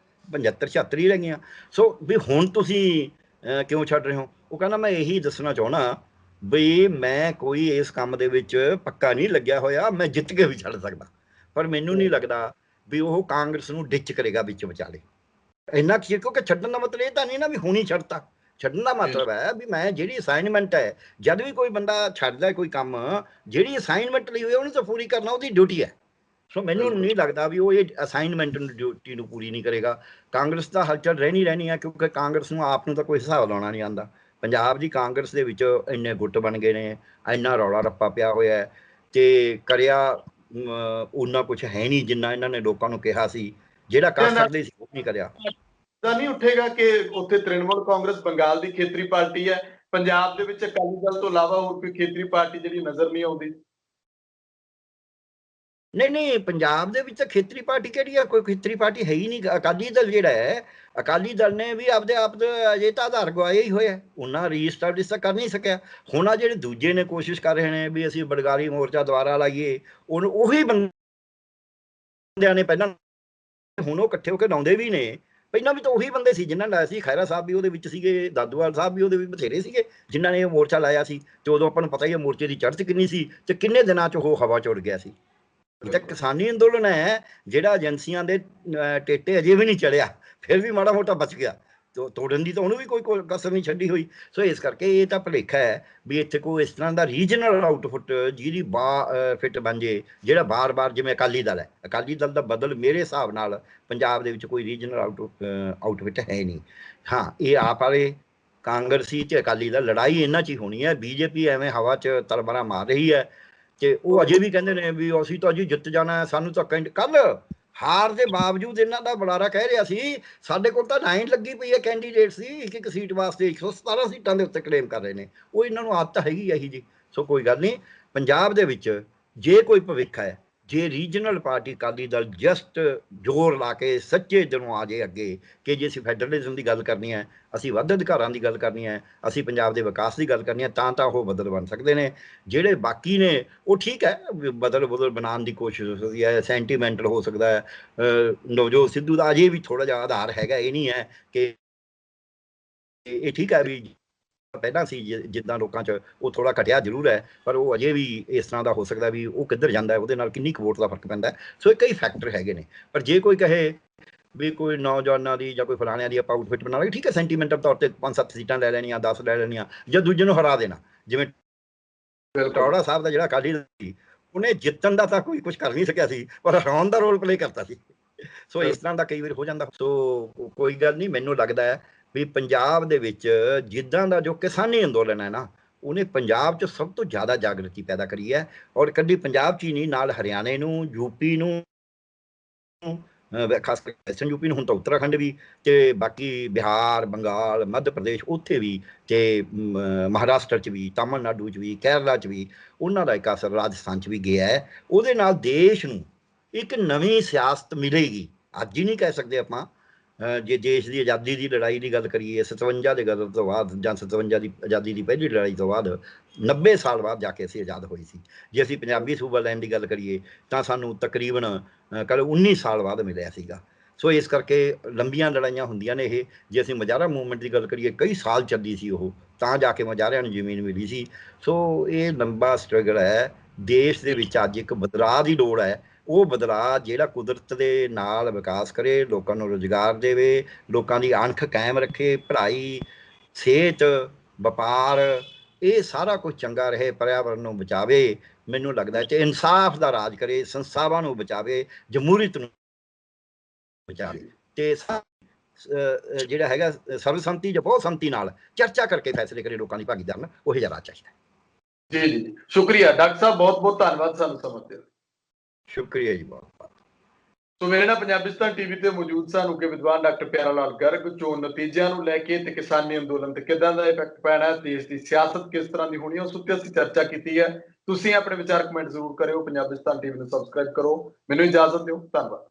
B: 75 76 ਹੀ ਰਹਿ ਗਈਆਂ। ਸੋ ਵੀ ਹੁਣ ਤੁਸੀਂ ਕਿਉਂ ਛੱਡ ਰਹੇ ਹੋ? ਉਹ ਕਹਿੰਦਾ ਮੈਂ ਇਹੀ ਦੱਸਣਾ ਚਾਹੁੰਦਾ ਵੀ ਮੈਂ ਕੋਈ ਇਸ ਕੰਮ ਦੇ ਵਿੱਚ ਪੱਕਾ ਨਹੀਂ ਲੱਗਿਆ ਹੋਇਆ, ਮੈਂ ਜਿੱਤ ਕੇ ਵੀ ਛੱਡ ਸਕਦਾ, ਪਰ ਮੈਨੂੰ ਨਹੀਂ ਲੱਗਦਾ ਵੀ ਉਹ ਕਾਂਗਰਸ ਨੂੰ ਡਿਚ ਕਰੇਗਾ ਵਿੱਚ ਵਿਚਾਲੇ ਇੰਨਾ ਕੀ, ਕਿਉਂਕਿ ਛੱਡਣ ਦਾ ਮਤਲਬ ਇਹ ਤਾਂ ਨਹੀਂ ਨਾ ਵੀ ਹੁਣੀ ਛੱਡਤਾ। ਛੱਡਣ ਦਾ ਮਤਲਬ ਹੈ ਵੀ ਮੈਂ ਜਿਹੜੀ ਅਸਾਈਨਮੈਂਟ ਹੈ, ਜਦ ਵੀ ਕੋਈ ਬੰਦਾ ਛੱਡਦਾ ਕੋਈ ਕੰਮ, ਜਿਹੜੀ ਅਸਾਈਨਮੈਂਟ ਲਈ ਹੋਈ ਉਹਨੂੰ ਤਾਂ ਪੂਰੀ ਕਰਨਾ ਉਹਦੀ ਡਿਊਟੀ ਹੈ। ਸੋ ਮੈਨੂੰ ਨਹੀਂ ਲੱਗਦਾ ਵੀ ਉਹ ਇਹ ਅਸਾਈਨਮੈਂਟ ਨੂੰ, ਡਿਊਟੀ ਨੂੰ ਪੂਰੀ ਨਹੀਂ ਕਰੇਗਾ। ਕਾਂਗਰਸ ਦਾ ਹਲਚਲ ਰਹਿਣੀ ਹੈ, ਕਿਉਂਕਿ ਕਾਂਗਰਸ ਨੂੰ ਆਪ ਨੂੰ ਤਾਂ ਕੋਈ ਹਿਸਾਬ ਲਾਉਣਾ ਨਹੀਂ ਆਉਂਦਾ। ਪੰਜਾਬ ਦੀ ਕਾਂਗਰਸ ਦੇ ਵਿੱਚ ਇੰਨੇ ਗੁੱਟ ਬਣ ਗਏ ਨੇ, ਇੰਨਾ ਰੌਲਾ ਰੱਪਾ ਪਿਆ ਹੋਇਆ ਹੈ, ਤੇ ਕਰਿਆ ਉਹਨਾਂ ਕੁਝ ਹੈ ਨਹੀਂ ਜਿੰਨਾ ਇਹਨਾਂ ਨੇ ਲੋਕਾਂ ਨੂੰ ਕਿਹਾ ਸੀ, ਜਿਹੜਾ ਕਰ ਸਕਦੇ ਸੀ ਉਹ ਨਹੀਂ ਕਰਿਆ।
A: ਤਾਂ ਨਹੀਂ ਉੱਠੇਗਾ ਕਿ ਉੱਥੇ ਤ੍ਰਿਣਮੂਲ ਕਾਂਗਰਸ ਬੰਗਾਲ ਦੀ ਖੇਤਰੀ ਪਾਰਟੀ ਹੈ, ਪੰਜਾਬ ਦੇ ਵਿੱਚ ਅਕਾਲੀ ਦਲ ਤੋਂ ਇਲਾਵਾ ਹੋਰ ਕੋਈ ਖੇਤਰੀ ਪਾਰਟੀ ਜਿਹੜੀ ਨਜ਼ਰ ਨਹੀਂ ਆਉਂਦੀ?
B: ਨਹੀਂ ਪੰਜਾਬ ਦੇ ਵਿੱਚ ਤਾਂ ਖੇਤਰੀ ਪਾਰਟੀ ਕਿਹੜੀ ਆ? ਕੋਈ ਖੇਤਰੀ ਪਾਰਟੀ ਹੈ ਹੀ ਨਹੀਂ। ਅਕਾਲੀ ਦਲ ਜਿਹੜਾ ਹੈ, ਅਕਾਲੀ ਦਲ ਨੇ ਵੀ ਆਪਦੇ ਆਪ ਅਜੇ ਤਾਂ ਆਧਾਰ ਗਵਾਇਆ ਹੀ ਹੋਇਆ, ਉਹਨਾਂ ਰੀਸਟੈਬਲਿਸ਼ ਤਾਂ ਕਰ ਨਹੀਂ ਸਕਿਆ। ਹੁਣ ਆ ਜਿਹੜੇ ਦੂਜੇ ਨੇ ਕੋਸ਼ਿਸ਼ ਕਰ ਰਹੇ ਨੇ ਵੀ ਅਸੀਂ ਬੜਗਾਰੀ ਮੋਰਚਾ ਦੁਆਰਾ ਲਾਈਏ, ਉਹਨੂੰ ਉਹੀ ਬੰਦਿਆਂ ਨੇ ਪਹਿਲਾਂ, ਹੁਣ ਉਹ ਇਕੱਠੇ ਹੋ ਕੇ ਲਾਉਂਦੇ ਵੀ ਨੇ। ਪਹਿਲਾਂ ਵੀ ਤਾਂ ਉਹੀ ਬੰਦੇ ਸੀ ਜਿਨ੍ਹਾਂ ਨੇ ਲਾਇਆ ਸੀ, ਖਹਿਰਾ ਸਾਹਿਬ ਵੀ ਉਹਦੇ ਵਿੱਚ ਸੀਗੇ, ਦਾਦੂਵਾਲ ਸਾਹਿਬ ਵੀ ਉਹਦੇ ਵਿੱਚ ਬਥੇਰੇ ਸੀਗੇ ਜਿਨ੍ਹਾਂ ਨੇ ਇਹ ਮੋਰਚਾ ਲਾਇਆ ਸੀ। ਤੇ ਉਦੋਂ ਆਪਾਂ ਨੂੰ ਪਤਾ ਹੀ ਹੈ ਮੋਰਚੇ ਦੀ ਚੜ੍ਹਤ ਕਿੰਨੀ ਸੀ, ਤੇ ਕਿੰਨੇ ਦਿਨਾਂ 'ਚ ਉਹ ਹਵਾ 'ਚ ਉੱਡ ਗਿਆ ਸੀ। ਇਹ ਤਾਂ ਕਿਸਾਨੀ ਅੰਦੋਲਨ ਹੈ ਜਿਹੜਾ ਏਜੰਸੀਆਂ ਦੇ ਟੇਟੇ ਅਜੇ ਵੀ ਨਹੀਂ ਚੜਿਆ, ਫਿਰ ਵੀ ਮਾੜਾ ਮੋਟਾ ਬਚ ਗਿਆ, ਤੋੜਨ ਦੀ ਤਾਂ ਉਹਨੂੰ ਵੀ ਕੋਈ ਕਸਰ ਨਹੀਂ ਛੱਡੀ ਹੋਈ। ਸੋ ਇਸ ਕਰਕੇ ਇਹ ਤਾਂ ਭੁਲੇਖਾ ਹੈ ਵੀ ਇੱਥੇ ਕੋਈ ਇਸ ਤਰ੍ਹਾਂ ਦਾ ਰੀਜਨਲ ਆਊਟਪੁੱਟ ਜਿਹਦੀ ਫਿੱਟ ਬਣ ਜੇ, ਜਿਹੜਾ ਬਾਰ-ਬਾਰ, ਜਿਵੇਂ ਅਕਾਲੀ ਦਲ ਹੈ, ਅਕਾਲੀ ਦਲ ਦਾ ਬਦਲ ਮੇਰੇ ਹਿਸਾਬ ਨਾਲ ਪੰਜਾਬ ਦੇ ਵਿੱਚ ਕੋਈ ਰੀਜਨਲ ਆਊਟਫਿਟ ਹੈ ਨਹੀਂ। ਹਾਂ, ਇਹ ਆਪ ਵਾਲੇ ਕਾਂਗਰਸੀ ਤੇ ਅਕਾਲੀ ਦਲ ਲੜਾਈ ਇਹਨਾਂ 'ਚ ਹੀ ਹੋਣੀ ਹੈ। ਬੀਜੇਪੀ ਐਵੇਂ ਹਵਾ 'ਚ ਤਲਵਾਰਾਂ ਮਾਰ ਰਹੀ ਹੈ, ਤੇ ਉਹ ਅਜੇ ਵੀ ਕਹਿੰਦੇ ਨੇ ਵੀ ਅਸੀਂ ਤਾਂ ਅਜੇ ਜਿੱਤ ਜਾਣਾ, ਸਾਨੂੰ ਤਾਂ ਕੱਲ ਹਾਰ ਦੇ ਬਾਵਜੂਦ ਇਹਨਾਂ ਦਾ ਬੁਲਾਰਾ ਕਹਿ ਰਿਹਾ ਸੀ ਸਾਡੇ ਕੋਲ ਤਾਂ ਲਾਈਨ ਲੱਗੀ ਪਈ ਹੈ ਕੈਂਡੀਡੇਟ ਸੀ, ਇੱਕ ਸੀਟ ਵਾਸਤੇ 117 ਸੀਟਾਂ ਦੇ ਉੱਤੇ ਕਲੇਮ ਕਰ ਰਹੇ ਨੇ। ਉਹ ਇਹਨਾਂ ਨੂੰ ਆਦਤ ਹੈਗੀ ਇਹੀ ਜੀ। ਸੋ ਕੋਈ ਗੱਲ ਨਹੀਂ, ਪੰਜਾਬ ਦੇ ਵਿੱਚ ਜੇ ਕੋਈ ਭਵਿੱਖ ਹੈ, ਜੇ regional party Akali Dal just ਜ਼ੋਰ ਲਾ ਕੇ ਸੱਚੇ ਦਿਲੋਂ ਆ ਜੇ ਅੱਗੇ ਕਿ ਜੇ ਅਸੀਂ ਫੈਡਰਲਿਜ਼ਮ ਦੀ ਗੱਲ ਕਰਨੀ ਹੈ, ਅਸੀਂ ਵੱਧ ਅਧਿਕਾਰਾਂ ਦੀ ਗੱਲ ਕਰਨੀ ਹੈ, ਅਸੀਂ ਪੰਜਾਬ ਦੇ ਵਿਕਾਸ ਦੀ ਗੱਲ ਕਰਨੀ ਹੈ, ਤਾਂ ਉਹ ਬਦਲ ਬਣ ਸਕਦੇ ਨੇ। ਜਿਹੜੇ ਬਾਕੀ ਨੇ ਉਹ ਠੀਕ ਹੈ, ਬਦਲ ਬਣਾਉਣ ਦੀ ਕੋਸ਼ਿਸ਼ ਹੋ ਸਕਦੀ ਹੈ, ਸੈਂਟੀਮੈਂਟਲ ਹੋ ਸਕਦਾ ਹੈ। ਨਵਜੋਤ ਸਿੱਧੂ ਦਾ ਅਜੇ ਵੀ ਥੋੜ੍ਹਾ ਜਿਹਾ ਆਧਾਰ ਹੈਗਾ, ਇਹ ਨਹੀਂ ਹੈ ਕਿ ਇਹ ਠੀਕ ਹੈ ਵੀ ਪਹਿਲਾਂ ਸੀ ਜਿੱਦਾਂ ਲੋਕਾਂ 'ਚ, ਉਹ ਥੋੜ੍ਹਾ ਘਟਿਆ ਜ਼ਰੂਰ ਹੈ, ਪਰ ਉਹ ਅਜੇ ਵੀ ਇਸ ਤਰ੍ਹਾਂ ਦਾ ਹੋ ਸਕਦਾ ਵੀ ਉਹ ਕਿੱਧਰ ਜਾਂਦਾ, ਉਹਦੇ ਨਾਲ ਕਿੰਨੀ ਕੁ ਵੋਟ ਦਾ ਫਰਕ ਪੈਂਦਾ। ਸੋ ਇਹ ਕਈ ਫੈਕਟਰ ਹੈਗੇ ਨੇ। ਪਰ ਜੇ ਕੋਈ ਕਹੇ ਵੀ ਕੋਈ ਨੌਜਵਾਨਾਂ ਦੀ ਜਾਂ ਕੋਈ ਫਲਾਣਿਆਂ ਦੀ ਆਪਾਂ ਆਊਟਫਿਟ ਬਣਾ ਲਈ, ਠੀਕ ਹੈ, ਸੈਂਟੀਮੈਂਟਲ ਤੌਰ ਤੇ 5-7 ਸੀਟਾਂ ਲੈ ਲੈਣੀਆਂ, 10 ਲੈ ਲੈਣੀਆਂ, ਜਾਂ ਦੂਜੇ ਨੂੰ ਹਰਾ ਦੇਣਾ। ਜਿਵੇਂ ਟੌੜਾ ਸਾਹਿਬ ਦਾ ਜਿਹੜਾ ਅਕਾਲੀ ਸੀ, ਉਹਨੇ ਜਿੱਤਣ ਦਾ ਤਾਂ ਕੋਈ ਕੁਝ ਕਰ ਨਹੀਂ ਸਕਿਆ ਸੀ, ਪਰ ਹਰਾਉਣ ਦਾ ਰੋਲ ਪਲੇ ਕਰਤਾ ਸੀ। ਸੋ ਇਸ ਤਰ੍ਹਾਂ ਦਾ ਕਈ ਵਾਰ ਹੋ ਜਾਂਦਾ। ਸੋ ਕੋਈ ਗੱਲ ਨਹੀਂ, ਮੈਨੂੰ ਲੱਗਦਾ ਹੈ ਵੀ ਪੰਜਾਬ ਦੇ ਵਿੱਚ ਜਿੱਦਾਂ ਦਾ ਜੋ ਕਿਸਾਨੀ ਅੰਦੋਲਨ ਹੈ ਨਾ, ਉਹਨੇ ਪੰਜਾਬ 'ਚ ਸਭ ਤੋਂ ਜ਼ਿਆਦਾ ਜਾਗਰਤੀ ਪੈਦਾ ਕਰੀ ਹੈ। ਔਰ ਇਕੱਲੀ ਪੰਜਾਬ 'ਚ ਹੀ ਨਹੀਂ, ਨਾਲ ਹਰਿਆਣੇ ਨੂੰ, ਯੂਪੀ ਨੂੰ, ਖਾਸ ਕਰਕੇ ਵੈਸਟਰਨ ਯੂਪੀ ਨੂੰ, ਹੁਣ ਤਾਂ ਉੱਤਰਾਖੰਡ ਵੀ, ਤੇ ਬਾਕੀ ਬਿਹਾਰ, ਬੰਗਾਲ, ਮੱਧ ਪ੍ਰਦੇਸ਼, ਉੱਥੇ ਵੀ, ਤੇ ਮਹਾਰਾਸ਼ਟਰ 'ਚ ਵੀ, ਤਾਮਿਲਨਾਡੂ 'ਚ ਵੀ, ਕੇਰਲਾ 'ਚ ਵੀ ਉਹਨਾਂ ਦਾ ਇੱਕ ਅਸਰ, ਰਾਜਸਥਾਨ 'ਚ ਵੀ ਗਿਆ ਹੈ। ਉਹਦੇ ਨਾਲ ਦੇਸ਼ ਨੂੰ ਇੱਕ ਨਵੀਂ ਸਿਆਸਤ ਮਿਲੇਗੀ। ਅੱਜ ਹੀ ਨਹੀਂ ਕਹਿ ਸਕਦੇ ਆਪਾਂ। ਜੇ ਦੇਸ਼ ਦੀ ਆਜ਼ਾਦੀ ਦੀ ਲੜਾਈ ਦੀ ਗੱਲ ਕਰੀਏ, 57 ਦੇ ਗਦਰ ਤੋਂ ਬਾਅਦ, ਜਾਂ 57 ਦੀ ਆਜ਼ਾਦੀ ਦੀ ਪਹਿਲੀ ਲੜਾਈ ਤੋਂ ਬਾਅਦ 90 ਸਾਲ ਬਾਅਦ ਜਾ ਕੇ ਅਸੀਂ ਆਜ਼ਾਦ ਹੋਏ ਸੀ। ਜੇ ਅਸੀਂ ਪੰਜਾਬੀ ਸੂਬਾ ਲੈਣ ਦੀ ਗੱਲ ਕਰੀਏ ਤਾਂ ਸਾਨੂੰ ਤਕਰੀਬਨ 19 ਸਾਲ ਬਾਅਦ ਮਿਲਿਆ ਸੀਗਾ। ਸੋ ਇਸ ਕਰਕੇ ਲੰਬੀਆਂ ਲੜਾਈਆਂ ਹੁੰਦੀਆਂ ਨੇ ਇਹ। ਜੇ ਅਸੀਂ ਮੁਜ਼ਾਹਰਾ ਮੂਵਮੈਂਟ ਦੀ ਗੱਲ ਕਰੀਏ, ਕਈ ਸਾਲ ਚੱਲੀ ਸੀ ਉਹ, ਤਾਂ ਜਾ ਕੇ ਮੁਜ਼ਾਹਰਿਆਂ ਨੂੰ ਜ਼ਮੀਨ ਮਿਲੀ ਸੀ। ਸੋ ਇਹ ਲੰਬਾ ਸਟਰਗਲ ਹੈ। ਦੇਸ਼ ਦੇ ਵਿੱਚ ਅੱਜ ਇੱਕ ਬਦਲਾਅ ਦੀ ਲੋੜ ਹੈ। ਉਹ ਬਦਲਾਅ ਜਿਹੜਾ ਕੁਦਰਤ ਦੇ ਨਾਲ ਵਿਕਾਸ ਕਰੇ, ਲੋਕਾਂ ਨੂੰ ਰੁਜ਼ਗਾਰ ਦੇਵੇ, ਲੋਕਾਂ ਦੀ ਅਣਖ ਕਾਇਮ ਰੱਖੇ, ਪੜ੍ਹਾਈ, ਸਿਹਤ, ਵਪਾਰ, ਇਹ ਸਾਰਾ ਕੁਝ ਚੰਗਾ ਰਹੇ, ਪਰਿਆਵਰਨ ਨੂੰ ਬਚਾਵੇ, ਮੈਨੂੰ ਲੱਗਦਾ ਤੇ ਇਨਸਾਫ ਦਾ ਰਾਜ ਕਰੇ, ਸੰਸਥਾਵਾਂ ਨੂੰ ਬਚਾਵੇ, ਜਮਹੂਰੀਅਤ ਨੂੰ ਬਚਾਵੇ ਤੇ ਜਿਹੜਾ ਹੈਗਾ ਸਰਬਸੰਮਤੀ ਜਾਂ ਬਹੁਤ ਸੰਮਤੀ ਨਾਲ ਚਰਚਾ ਕਰਕੇ ਫੈਸਲੇ ਕਰੇ, ਲੋਕਾਂ ਦੀ ਭਾਗੀਦਾਰੀ ਨਾਲ, ਉਹ ਜਿਹਾ ਰਾਜ ਚਾਹੀਦਾ।
A: ਜੀ ਜੀ, ਸ਼ੁਕਰੀਆ ਡਾਕਟਰ ਸਾਹਿਬ, ਬਹੁਤ ਬਹੁਤ ਧੰਨਵਾਦ ਸਾਨੂੰ ਸਮਾਂ ਦੇਣ ਲਈ।
B: ਸ਼ੁਕਰੀਆ ਜੀ, ਬਹੁਤ।
A: ਸੋ ਮੇਰੇ ਨਾਲ ਪੰਜਾਬਿਸਤਾਨ ਟੀਵੀ ਤੇ ਮੌਜੂਦ ਸਨ ਉੱਘੇ ਵਿਦਵਾਨ ਡਾਕਟਰ ਪਿਆਰਾ ਲਾਲ ਗਰਗ। ਚੋਣ ਨਤੀਜਿਆਂ ਨੂੰ ਲੈ ਕੇ ਤੇ ਕਿਸਾਨੀ ਅੰਦੋਲਨ ਤੇ ਕਿੱਦਾਂ ਦਾ ਇਫੈਕਟ ਪੈਣਾ ਹੈ, ਦੇਸ਼ ਦੀ ਸਿਆਸਤ ਕਿਸ ਤਰ੍ਹਾਂ ਦੀ ਹੋਣੀ ਹੈ, ਉਸ ਉੱਤੇ ਅਸੀਂ ਚਰਚਾ ਕੀਤੀ ਹੈ। ਤੁਸੀਂ ਆਪਣੇ ਵਿਚਾਰ ਕਮੈਂਟ ਜ਼ਰੂਰ ਕਰਿਓ। ਪੰਜਾਬਿਸਤਾਨ ਟੀਵੀ ਨੂੰ ਸਬਸਕ੍ਰਾਈਬ ਕਰੋ। ਮੈਨੂੰ ਇਜਾਜ਼ਤ ਦਿਓ, ਧੰਨਵਾਦ।